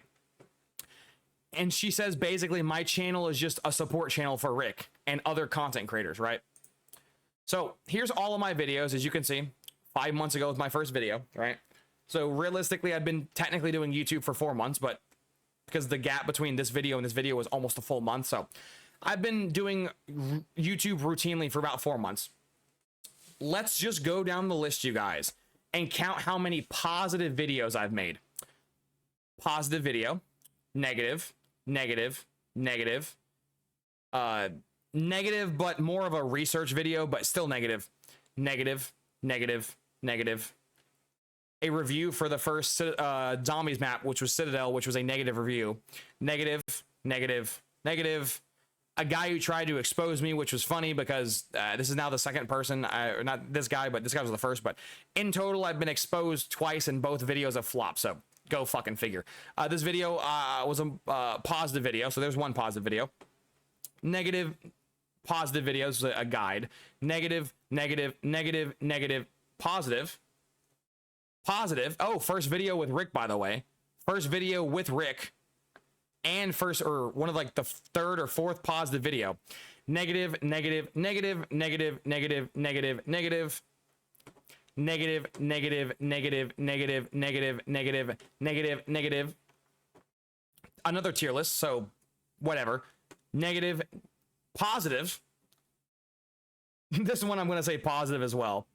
And she says, basically, my channel is just a support channel for Rick and other content creators, right? So here's all of my videos. As you can see, 5 months ago was my first video, right? So realistically, I've been technically doing YouTube for 4 months, but because the gap between this video and this video was almost a full month. So I've been doing YouTube routinely for about 4 months. Let's just go down the list, you guys, and count how many positive videos I've made. Positive video, negative, negative, negative, negative, but more of a research video, but still negative, negative, negative, negative. A review for the first zombies map, which was Citadel, which was a negative review. Negative, negative, negative. A guy who tried to expose me, which was funny because this is now the second person, not this guy, but this guy was the first. But in total, I've been exposed twice and both videos have flopped. So go fucking figure. This video was a positive video. So there's one positive video. Negative, positive videos, a guide. Negative, negative, negative, negative, positive. Positive. Oh, first video with Rick, by the way. First video with Rick. and first, or one of like the third or fourth positive video. Negative, negative, negative, negative, negative, negative, negative, negative, negative, negative, negative, negative, negative, negative, negative. Another tier list, so whatever. Negative, positive. This one I'm going to say positive as well.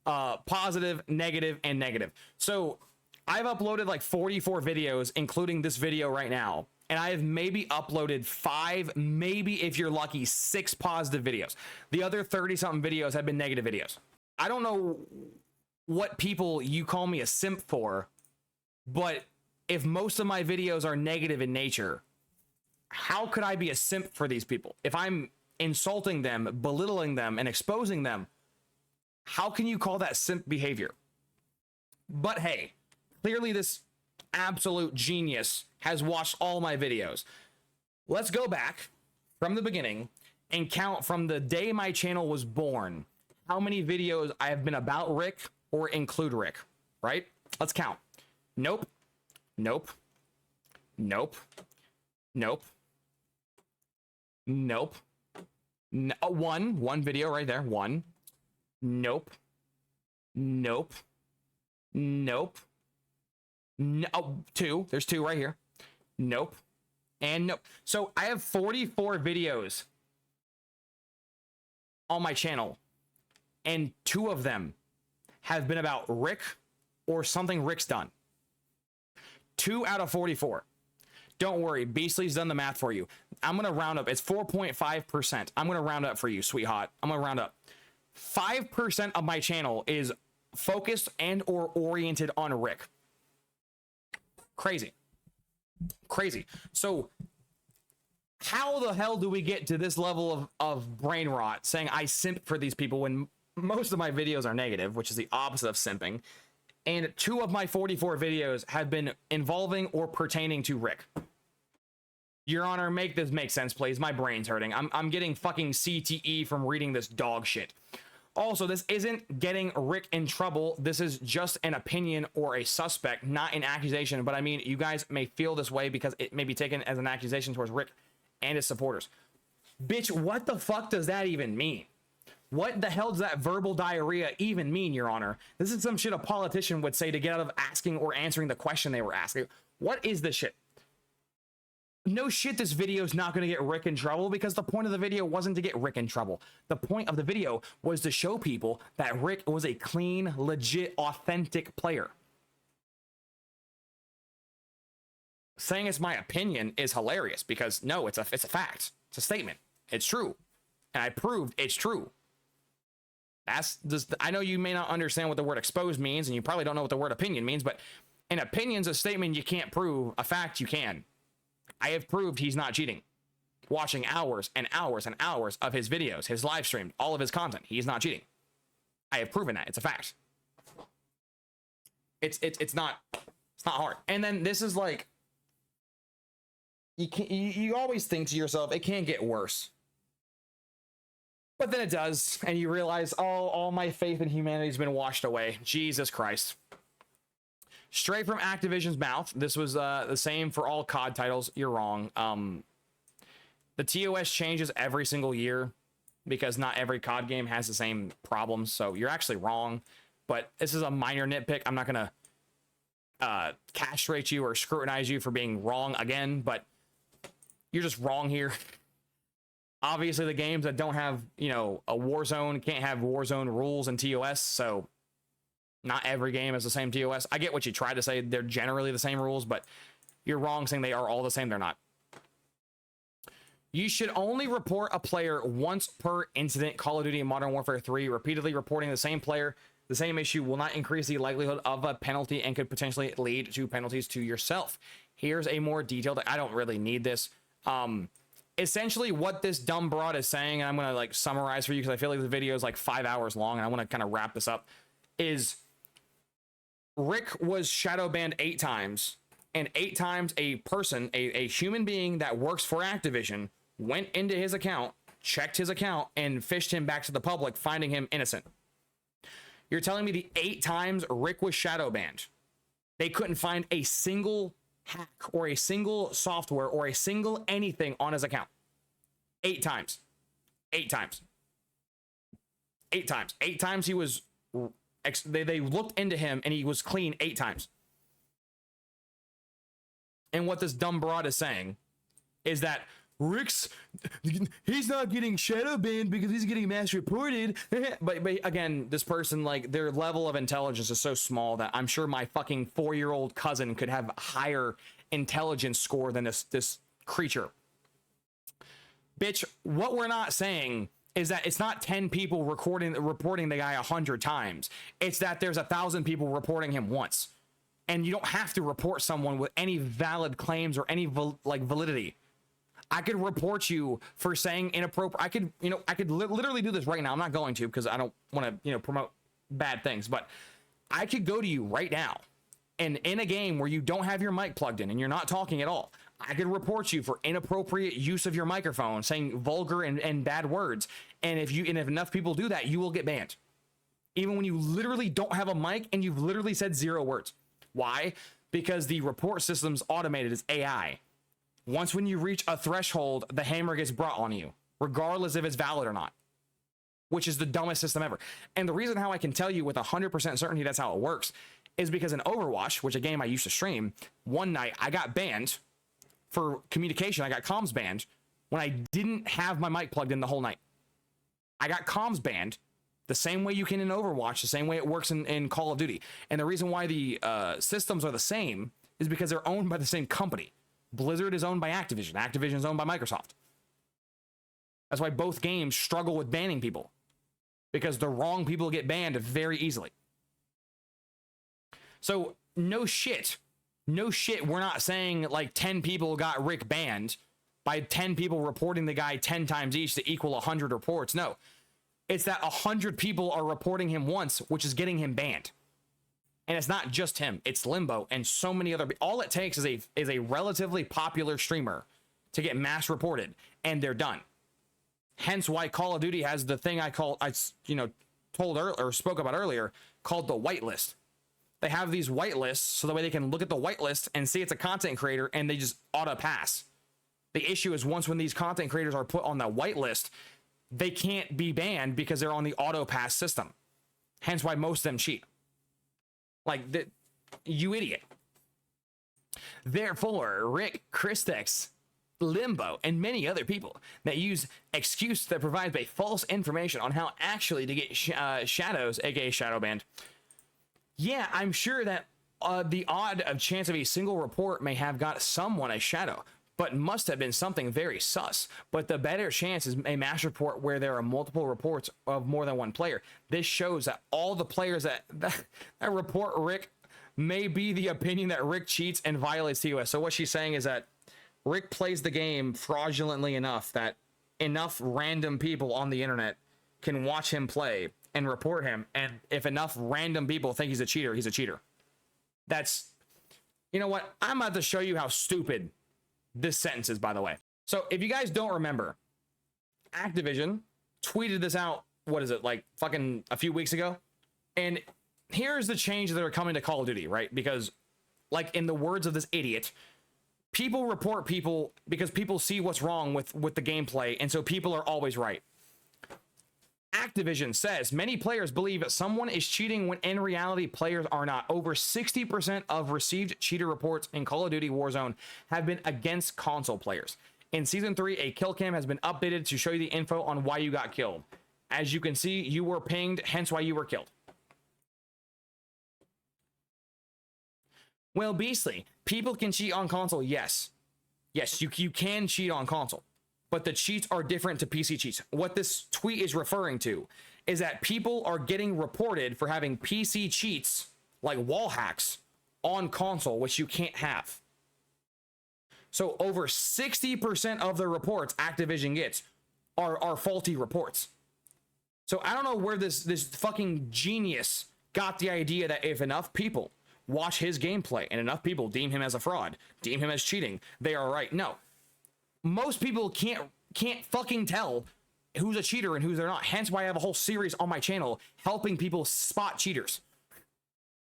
Positive, negative, and negative. So I've uploaded like 44 videos, including this video right now. And I have maybe uploaded 5, maybe if you're lucky, 6 positive videos. The other 30-something videos have been negative videos. I don't know what people you call me a simp for, but if most of my videos are negative in nature, how could I be a simp for these people? If I'm insulting them, belittling them, and exposing them, how can you call that simp behavior? But hey, clearly this absolute genius has watched all my videos. Let's go back from the beginning and count from the day my channel was born how many videos I have been about Rick or include Rick, right? Let's count. Nope. Nope. Nope. Nope. Nope. No, one video right there. 1. Nope. Nope. Nope. No, 2. There's 2 right here. Nope. And nope. So I have 44 videos on my channel, and 2 of them have been about Rick or something Rick's done. 2 out of 44. Don't worry, Beastly's done the math for you. I'm going to round up. It's 4.5%. I'm going to round up for you, sweetheart. I'm going to round up. 5% of my channel is focused and or oriented on Rick. Crazy. Crazy. So how the hell do we get to this level of brain rot saying I simp for these people when most of my videos are negative, which is the opposite of simping, and 2 of my 44 videos have been involving or pertaining to Rick? Your Honor, make this make sense, please. My brain's hurting. I'm getting fucking CTE from reading this dog shit. Also, this isn't getting Rick in trouble. This is just an opinion or a suspect, not an accusation. But I mean, you guys may feel this way because it may be taken as an accusation towards Rick and his supporters. Bitch, what the fuck does that even mean? What the hell does that verbal diarrhea even mean, Your Honor? This is some shit a politician would say to get out of asking or answering the question they were asking. What is this shit? No shit, this video is not going to get Rick in trouble, because the point of the video wasn't to get Rick in trouble. The point of the video was to show people that Rick was a clean, legit, authentic player. Saying it's my opinion is hilarious, because no, it's a fact. It's a statement. It's true. And I proved it's true. That's just, I know you may not understand what the word exposed means, and you probably don't know what the word opinion means, but an opinion's a statement you can't prove. A fact you can. I have proved he's not cheating. Watching hours and hours and hours of his videos, his live stream, all of his content, he's not cheating. I have proven that. It's a fact. It's not hard. And then this is like, you always think to yourself, it can't get worse. But then it does, and you realize, oh, all my faith in humanity's been washed away. Jesus Christ. Straight from Activision's mouth, this was the same for all COD titles. You're wrong. The TOS changes every single year because not every COD game has the same problems, so you're actually wrong. But this is a minor nitpick. I'm not going to castrate you or scrutinize you for being wrong again, but you're just wrong here. Obviously, the games that don't have, you know, a Warzone can't have Warzone rules in TOS, so not every game is the same TOS. I get what you tried to say. They're generally the same rules, but you're wrong saying they are all the same. They're not. You should only report a player once per incident. Call of Duty Modern Warfare 3. Repeatedly reporting the same player, the same issue will not increase the likelihood of a penalty and could potentially lead to penalties to yourself. Here's a more detailed, I don't really need this. Essentially what this dumb broad is saying, and I'm going to like summarize for you because I feel like the video is like 5 hours long and I want to kind of wrap this up, is Rick was shadow banned 8 times, and 8 times a person, a human being that works for Activision, went into his account, checked his account, and fished him back to the public, finding him innocent. You're telling me the 8 times Rick was shadow banned, they couldn't find a single hack or a single software or a single anything on his account. 8 times. 8 times. 8 times. 8 times he was, they looked into him and he was clean 8 times. And what this dumb broad is saying is that he's not getting shadow banned because he's getting mass reported. but again, this person, like, their level of intelligence is so small that I'm sure my fucking 4-year-old cousin could have a higher intelligence score than this creature. Bitch, what we're not saying is that it's not 10 people reporting the guy 100 times. It's that there's 1,000 people reporting him once. And you don't have to report someone with any valid claims or any validity. I could report you for saying inappropriate. I could literally do this right now. I'm not going to because I don't want to, promote bad things, but I could go to you right now and in a game where you don't have your mic plugged in and you're not talking at all, I could report you for inappropriate use of your microphone, saying vulgar and bad words. And if enough people do that, you will get banned. Even when you literally don't have a mic and you've literally said 0 words. Why? Because the report system's automated. It's AI. Once when you reach a threshold, the hammer gets brought on you, regardless if it's valid or not, which is the dumbest system ever. And the reason how I can tell you with 100% certainty that's how it works is because in Overwatch, which a game I used to stream, one night I got banned for communication. I got comms banned when I didn't have my mic plugged in the whole night. I got comms banned the same way you can in Overwatch, the same way it works in Call of Duty. And the reason why the systems are the same is because they're owned by the same company. Blizzard is owned by Activision. Activision is owned by Microsoft. That's why both games struggle with banning people, because the wrong people get banned very easily. So no shit, we're not saying like 10 people got Rick banned by 10 people reporting the guy 10 times each to equal 100 reports. No, it's that 100 people are reporting him once, which is getting him banned. And it's not just him, it's Limbo and so many other. All it takes is a relatively popular streamer to get mass reported, and they're done. Hence why Call of Duty has the thing I told or spoke about earlier, called the whitelist. They have these whitelists so that way they can look at the whitelist and see it's a content creator, and they just auto pass. The issue is once when these content creators are put on the whitelist, they can't be banned because they're on the auto pass system. Hence why most of them cheat. Like, you idiot. Therefore, Rick, Christex, Limbo, and many other people that use excuse that provides a false information on how actually to get shadows, aka shadow banned. Yeah, I'm sure that the odd of chance of a single report may have got someone a shadow, but must have been something very sus. But the better chance is a mass report where there are multiple reports of more than one player. This shows that all the players that report Rick may be the opinion that Rick cheats and violates TOS. So what she's saying is that Rick plays the game fraudulently enough that enough random people on the internet can watch him play and report him. And if enough random people think he's a cheater, he's a cheater. That's, you know what? I'm about to show you how stupid this sentence is, by the way. So if you guys don't remember, Activision tweeted this out, what is it, like fucking a few weeks ago? And here's the change that are coming to Call of Duty, right? Because, like, in the words of this idiot, people report people because people see what's wrong with the gameplay, and so people are always right. Activision says many players believe that someone is cheating when in reality players are not. Over 60% of received cheater reports in Call of Duty Warzone have been against console players. In Season 3, a kill cam has been updated to show you the info on why you got killed. As you can see, you were pinged, hence why you were killed. Well, Beastly, people can cheat on console, yes. Yes, you can cheat on console. But the cheats are different to PC cheats. What this tweet is referring to is that people are getting reported for having PC cheats, like wall hacks, on console, which you can't have. So over 60% of the reports Activision gets are faulty reports. So I don't know where this fucking genius got the idea that if enough people watch his gameplay and enough people deem him as a fraud, deem him as cheating, they are right. No. Most people can't fucking tell who's a cheater and who's they're not. Hence why I have a whole series on my channel helping people spot cheaters,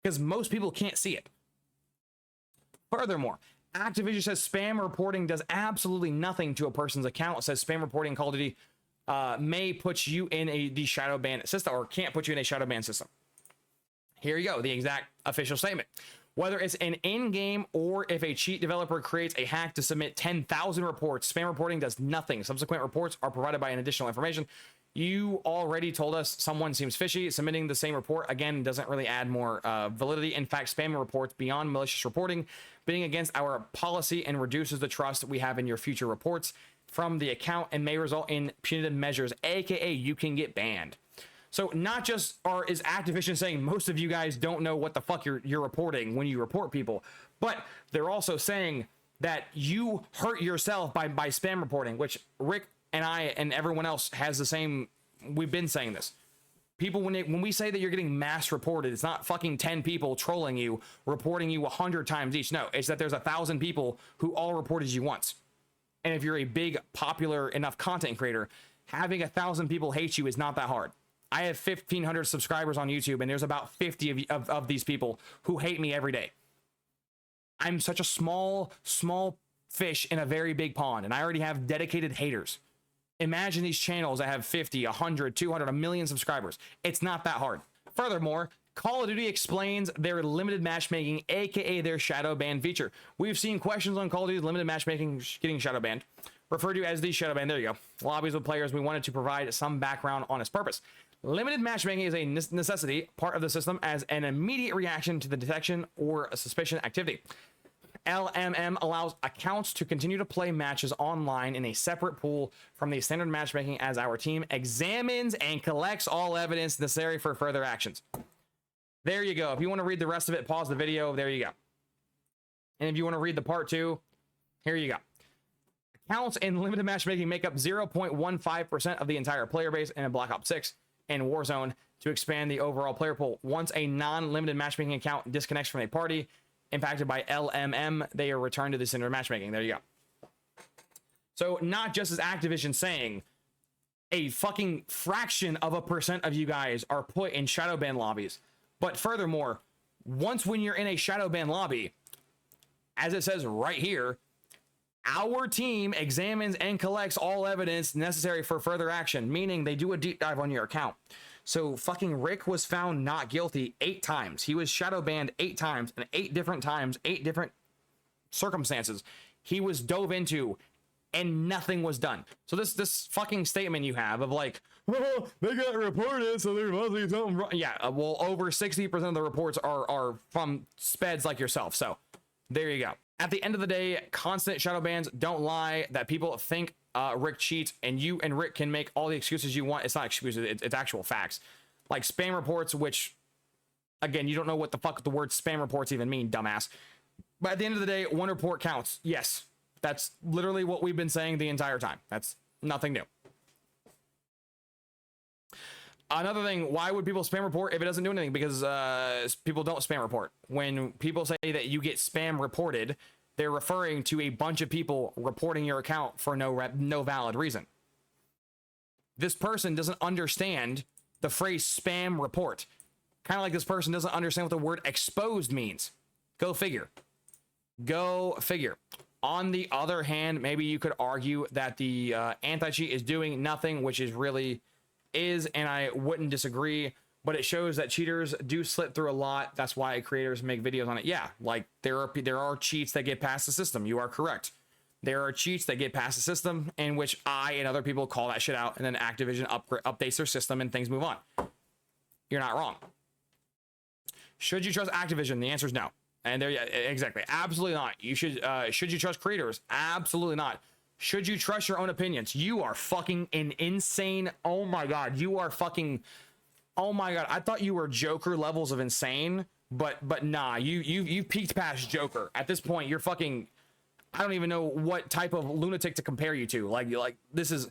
because most people can't see it. Furthermore, Activision says spam reporting does absolutely nothing to a person's account. It says spam reporting in Call of Duty may put you in the shadow ban system, or can't put you in a shadow ban system. Here you go, the exact official statement. Whether it's an in-game or if a cheat developer creates a hack to submit 10,000 reports, spam reporting does nothing. Subsequent reports are provided by an additional information. You already told us someone seems fishy. Submitting the same report, again, doesn't really add more validity. In fact, spam reports beyond malicious reporting, being against our policy and reduces the trust we have in your future reports from the account and may result in punitive measures, aka you can get banned. So not just is Activision saying most of you guys don't know what the fuck you're reporting when you report people, but they're also saying that you hurt yourself by spam reporting, which Rick and I and everyone else has the same. We've been saying this. People, when we say that you're getting mass reported, it's not fucking 10 people trolling you, reporting you 100 times each. No, it's that there's 1,000 people who all reported you once. And if you're a big, popular enough content creator, having 1,000 people hate you is not that hard. I have 1,500 subscribers on YouTube, and there's about 50 of these people who hate me every day. I'm such a small fish in a very big pond, and I already have dedicated haters. Imagine these channels that have 50, 100, 200, 1 million subscribers. It's not that hard. Furthermore, Call of Duty explains their limited matchmaking, aka their shadow ban feature. We've seen questions on Call of Duty's limited matchmaking getting shadow banned, referred to as the shadow ban. There you go. Lobbies with players. We wanted to provide some background on its purpose. Limited matchmaking is a necessity, part of the system, as an immediate reaction to the detection or a suspicion activity. LMM allows accounts to continue to play matches online in a separate pool from the standard matchmaking as our team examines and collects all evidence necessary for further actions. There you go. If you want to read the rest of it, pause the video. There you go. And if you want to read the part 2, here you go. Accounts in limited matchmaking make up 0.15% of the entire player base in Black Ops 6 and Warzone to expand the overall player pool. Once a non-limited matchmaking account disconnects from a party impacted by LMM, they are returned to the standard matchmaking. There you go. So not just as Activision saying a fucking fraction of a percent of you guys are put in shadow ban lobbies, but furthermore, once when you're in a shadow ban lobby, as it says right here, our team examines and collects all evidence necessary for further action, meaning they do a deep dive on your account. So fucking Rick was found not guilty 8 times. He was shadow banned 8 times, and 8 different times, 8 different circumstances he was dove into, and nothing was done. So this fucking statement you have of like, well, they got reported, so there must be something wrong. Yeah, well, over 60% of the reports are from speds like yourself. So there you go. At the end of the day, constant shadow bans don't lie. That people think Rick cheats, and you and Rick can make all the excuses you want. It's not excuses, it's actual facts. Like spam reports, which, again, you don't know what the fuck the word spam reports even mean, dumbass. But at the end of the day, 1 report counts. Yes, that's literally what we've been saying the entire time. That's nothing new. Another thing, why would people spam report if it doesn't do anything? Because people don't spam report. When people say that you get spam reported, they're referring to a bunch of people reporting your account for no valid reason. This person doesn't understand the phrase spam report. Kind of like this person doesn't understand what the word exposed means. Go figure. Go figure. On the other hand, maybe you could argue that the anti-cheat is doing nothing, which is really is, and I wouldn't disagree, but it shows that cheaters do slip through a lot. That's why creators make videos on it. Yeah, like there are cheats that get past the system. You are correct. There are cheats that get past the system, in which I and other people call that shit out, and then Activision updates their system and things move on. You're not wrong. Should you trust Activision? The answer is no. And there, yeah, exactly, absolutely not. You should you trust creators? Absolutely not. Should you trust your own opinions? You are fucking an insane. Oh my god, you are fucking. Oh my god, I thought you were Joker levels of insane, but nah, you've peaked past Joker. At this point, you're fucking. I don't even know what type of lunatic to compare you to. Like this is.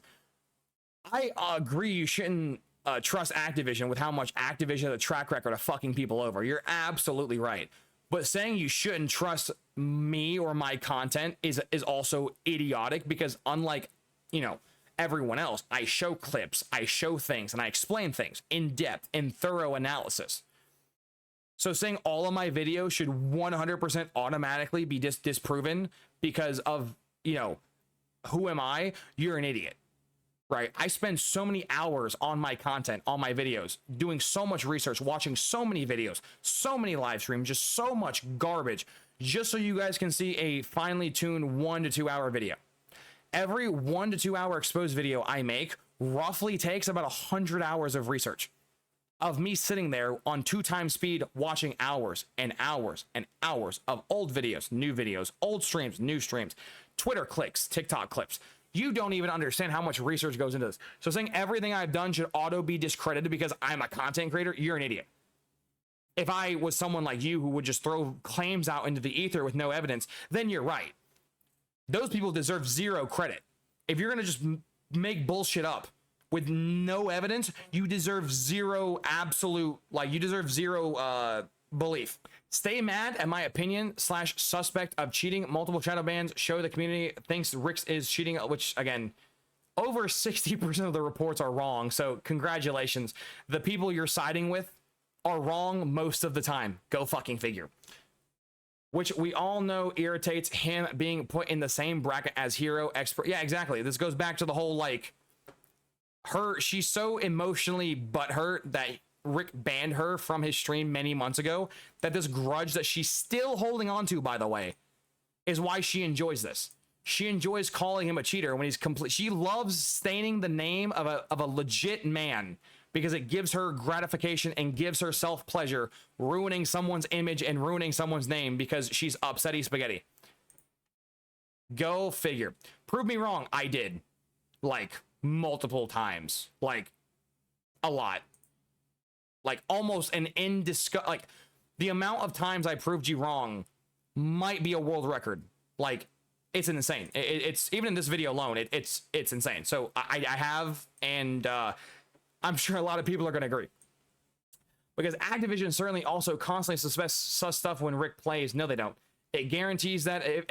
I agree you shouldn't trust Activision with how much Activision has a track record of fucking people over. You're absolutely right. But saying you shouldn't trust me or my content is also idiotic, because unlike, you know, everyone else, I show clips, I show things, and I explain things in depth, in thorough analysis. So saying all of my videos should 100% automatically be disproven because of, you know, who am I? You're an idiot, right? I spend so many hours on my content, on my videos, doing so much research, watching so many videos, so many live streams, just so much garbage, just so you guys can see a finely tuned 1 to 2 hour video. Every 1 to 2 hour exposed video I make roughly takes about 100 hours of research, of me sitting there on 2 times speed, watching hours and hours and hours of old videos, old streams, new streams, Twitter clicks, TikTok clips. You don't even understand how much research goes into this. So saying everything I've done should auto be discredited because I'm a content creator, you're an idiot. If I was someone like you who would just throw claims out into the ether with no evidence, then you're right. Those people deserve zero credit. If you're going to just make bullshit up with no evidence, you deserve zero absolute, like, you deserve zero belief. Stay mad at my opinion / suspect of cheating. Multiple shadow bans show the community thinks Rick is cheating, which again, over 60% of the reports are wrong. So congratulations. The people you're siding with are wrong most of the time. Go fucking figure. Which we all know irritates him being put in the same bracket as hero expert. Yeah, exactly. This goes back to the whole, like, she's so emotionally butthurt that Rick banned her from his stream many months ago, that this grudge that she's still holding on to, by the way, is why she enjoys this. She enjoys calling him a cheater when he's complete. She loves staining the name of a legit man because it gives her gratification and gives her self-pleasure, ruining someone's image and ruining someone's name because she's upsetty spaghetti. Go figure. Prove me wrong. I did. Like, multiple times. Like, a lot. Like, almost an like, the amount of times I proved you wrong might be a world record. Like, it's insane. It's even in this video alone, it's insane. So I have, and I'm sure a lot of people are going to agree. Because Activision certainly also constantly suspects sus stuff when Rick plays. No, they don't. It guarantees that, if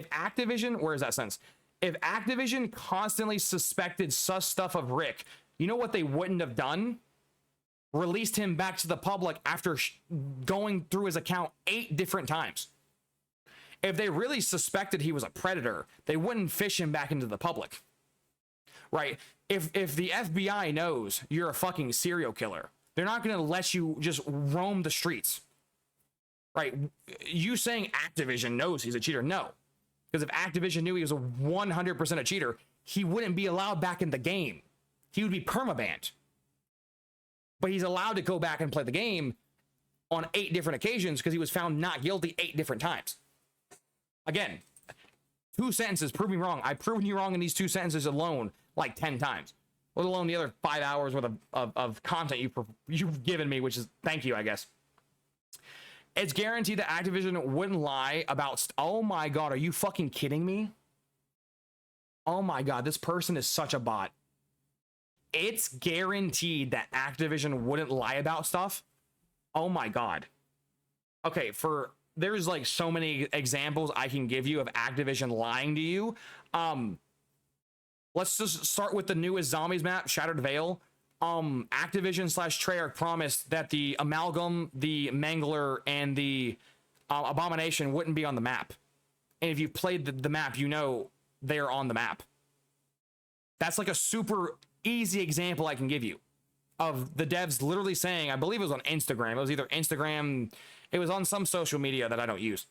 Activision, where is that sense? If Activision constantly suspected sus stuff of Rick, you know what they wouldn't have done? Released him back to the public after going through his account 8 different times. If they really suspected he was a predator, they wouldn't fish him back into the public. Right? If the FBI knows you're a fucking serial killer, they're not going to let you just roam the streets. Right? You saying Activision knows he's a cheater? No. Because if Activision knew he was a 100% a cheater, he wouldn't be allowed back in the game. He would be permabanned. But he's allowed to go back and play the game on 8 different occasions because he was found not guilty 8 different times. Again, 2 sentences, prove me wrong. I've proven you wrong in these 2 sentences alone like 10 times. Let alone the other 5 hours worth of content you've given me, which is thank you, I guess. It's guaranteed that Activision wouldn't lie about... Oh my god, are you fucking kidding me? Oh my god, this person is such a bot. It's guaranteed that Activision wouldn't lie about stuff. Oh my god. Okay, there's like so many examples I can give you of Activision lying to you. Let's just start with the newest Zombies map, Shattered Veil. Activision / Treyarch promised that the Amalgam, the Mangler, and the Abomination wouldn't be on the map. And if you played the map, you know they're on the map. That's like a super easy example I can give you of the devs literally saying, I believe it was on Instagram. It was either Instagram, it was on some social media that I don't use.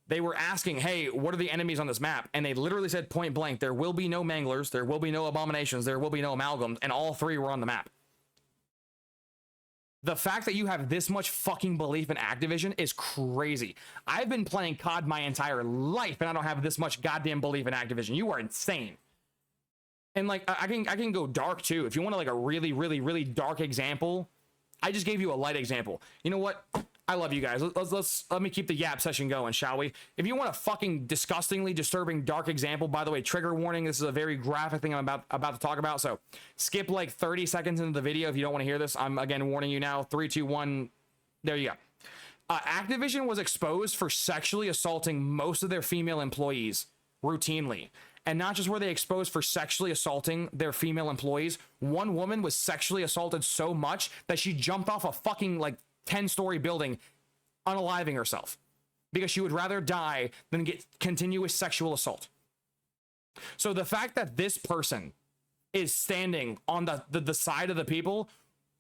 They were asking, hey, what are the enemies on this map? And they literally said point blank, there will be no Manglers, there will be no Abominations, there will be no Amalgams, and all 3 were on the map. The fact that you have this much fucking belief in Activision is crazy. I've been playing COD my entire life, and I don't have this much goddamn belief in Activision. You are insane. And like, I can go dark too. If you want like a really, really, really dark example, I just gave you a light example. You know what? I love you guys. Let me keep the yap session going, shall we? If you want a fucking disgustingly disturbing dark example, by the way, trigger warning, this is a very graphic thing I'm about to talk about, so skip like 30 seconds into the video if you don't want to hear this. I'm again warning you now. 3, 2, 1. There you go. Activision was exposed for sexually assaulting most of their female employees routinely. And not just were they exposed for sexually assaulting their female employees, one woman was sexually assaulted so much that she jumped off a fucking like 10-story building unaliving herself because she would rather die than get continuous sexual assault. So the fact that this person is standing on the side of the people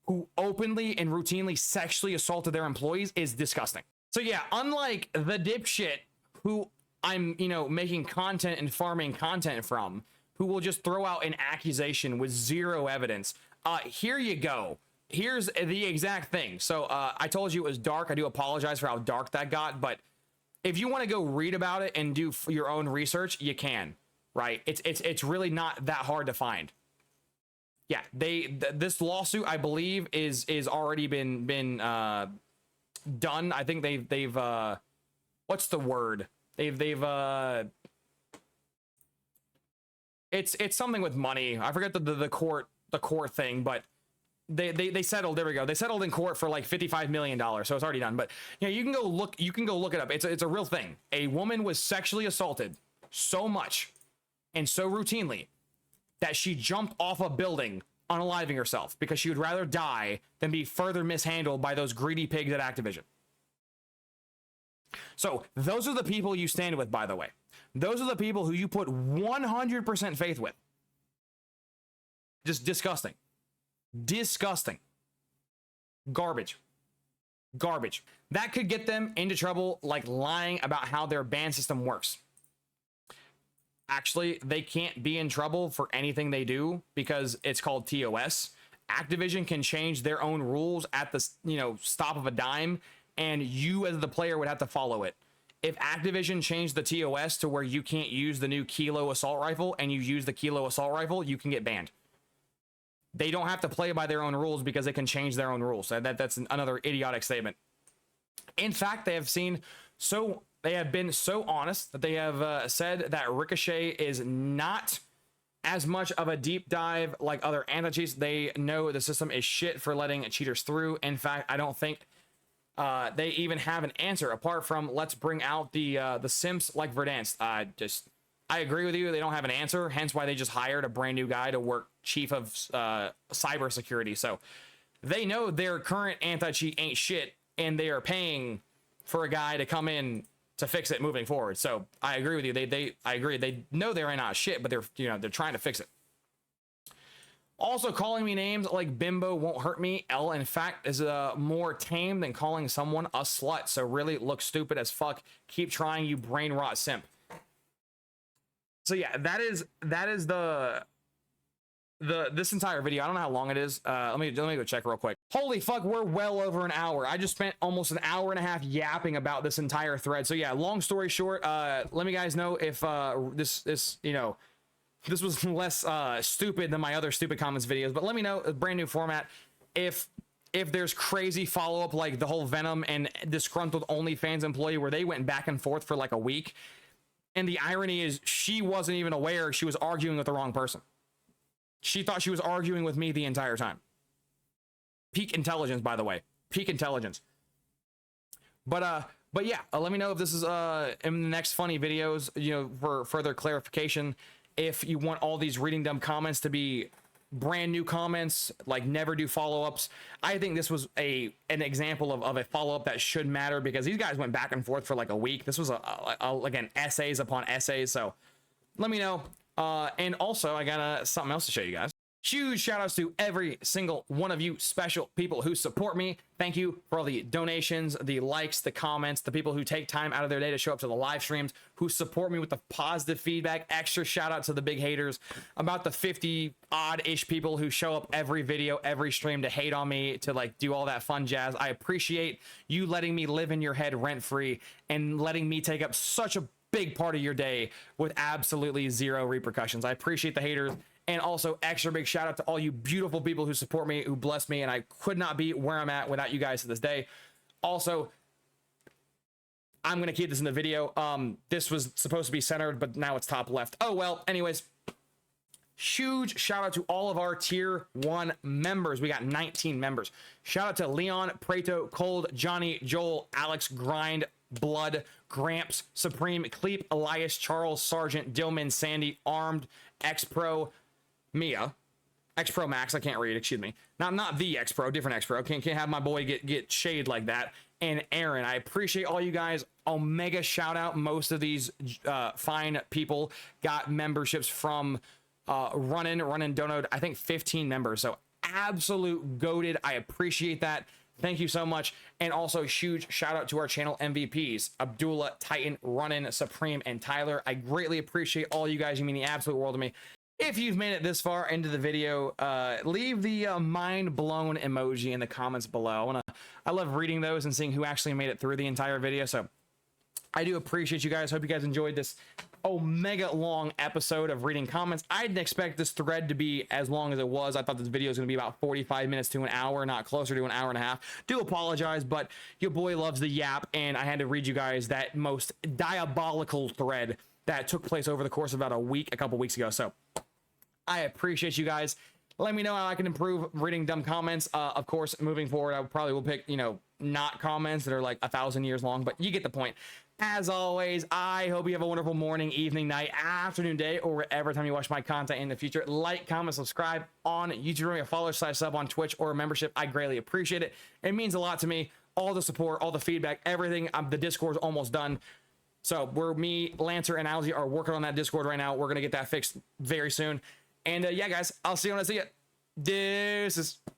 who openly and routinely sexually assaulted their employees is disgusting. So yeah, unlike the dipshit who I'm, making content and farming content from, who will just throw out an accusation with zero evidence, here you go. Here's the exact thing. So I told you it was dark. I do apologize for how dark that got, but if you want to go read about it and do your own research, you can, right? It's really not that hard to find. Yeah, this lawsuit, I believe, is already been done. I think they've what's the word? It's something with money. I forget the court thing, but they settled. There we go. They settled in court for like $55 million, so it's already done. But yeah, you can go look it up. It's a real thing. A woman was sexually assaulted so much and so routinely that she jumped off a building unaliving herself because she would rather die than be further mishandled by those greedy pigs at Activision. So those are the people you stand with, by the way. Those are the people who you put 100% faith with. Just disgusting. Disgusting. Garbage. Garbage. That could get them into trouble, like lying about how their ban system works. Actually, they can't be in trouble for anything they do because it's called TOS. Activision can change their own rules at the stop of a dime, and you as the player would have to follow it. If Activision changed the TOS to where you can't use the new Kilo assault rifle and you use the Kilo assault rifle, you can get banned. They don't have to play by their own rules because they can change their own rules. That's another idiotic statement. In fact, they have been so honest that they have said that Ricochet is not as much of a deep dive like other anti-cheats. They know the system is shit for letting cheaters through. In fact, I don't think they even have an answer apart from let's bring out the simps like Verdansk. I agree with you. They don't have an answer, hence why they just hired a brand new guy to work chief of cybersecurity. So they know their current anti-cheat ain't shit, and they are paying for a guy to come in to fix it moving forward. So I agree with you. I agree. They know they're not shit, but they're trying to fix it. Also, calling me names like bimbo won't hurt me. L, in fact, is more tame than calling someone a slut. So really look stupid as fuck. Keep trying, you brain rot simp. So yeah, that is this entire video. I don't know how long it is. Let me go check real quick. Holy fuck, we're well over an hour. I just spent almost an hour and a half yapping about this entire thread. So yeah, long story short, let me guys know if this was less stupid than my other stupid comments videos. But let me know, a brand new format, if there's crazy follow-up like the whole Venom and disgruntled OnlyFans employee where they went back and forth for like a week. And the irony is she wasn't even aware she was arguing with the wrong person. She thought she was arguing with me the entire time. Peak intelligence, by the way. Peak intelligence. But yeah, let me know if this is in the next funny videos, for further clarification. If you want all these reading dumb comments to be brand new comments, like never do follow-ups. I think this was an example of a follow-up that should matter because these guys went back and forth for like a week. This was again essays upon essays. So let me know. And also I got something else to show you guys. Huge shout outs to every single one of you special people who support me. Thank you for all the donations, the likes, the comments, the people who take time out of their day to show up to the live streams, who support me with the positive feedback. Extra shout out to the big haters, about the 50 odd-ish people who show up every video, every stream to hate on me, to like do all that fun jazz. I appreciate you letting me live in your head rent-free and letting me take up such a big part of your day with absolutely zero repercussions. I appreciate the haters. And also extra big shout out to all you beautiful people who support me, who bless me, and I could not be where I'm at without you guys to this day. Also, I'm going to keep this in the video. This was supposed to be centered, but now it's top left. Oh, well, anyways, huge shout out to all of our tier 1 members. We got 19 members. Shout out to Leon, Preto, Cold, Johnny, Joel, Alex, Grind, Blood, Gramps, Supreme, Cleep, Elias, Charles, Sergeant, Dillman, Sandy, Armed, X-Pro, Mia, X Pro Max. I can't read. Excuse me. Not the X Pro. Different X Pro. Can't have my boy get shade like that. And Aaron, I appreciate all you guys. Omega shout out. Most of these fine people got memberships from Run In Dono. I think 15 members. So absolute goated. I appreciate that. Thank you so much. And also huge shout out to our channel MVPs, Abdullah, Titan, Runnin, Supreme, and Tyler. I greatly appreciate all you guys. You mean the absolute world to me. If you've made it this far into the video, leave the mind blown emoji in the comments below. I love reading those and seeing who actually made it through the entire video. So I do appreciate you guys. Hope you guys enjoyed this mega long episode of reading comments. I didn't expect this thread to be as long as it was. I thought this video was going to be about 45 minutes to an hour, not closer to an hour and a half. Do apologize, but your boy loves the yap, and I had to read you guys that most diabolical thread that took place over the course of about a couple weeks ago. So I appreciate you guys. Let me know how I can improve reading dumb comments. Of course, moving forward, I probably will pick, not comments that are like 1,000 years long, but you get the point. As always, I hope you have a wonderful morning, evening, night, afternoon, day, or whatever time you watch my content in the future. Like, comment, subscribe on YouTube, follow/sub on Twitch or a membership. I greatly appreciate it. It means a lot to me. All the support, all the feedback, everything. The Discord's almost done. So me, Lancer, and Alge are working on that Discord right now. We're going to get that fixed very soon. And yeah, guys, I'll see you when I see you. Deuces.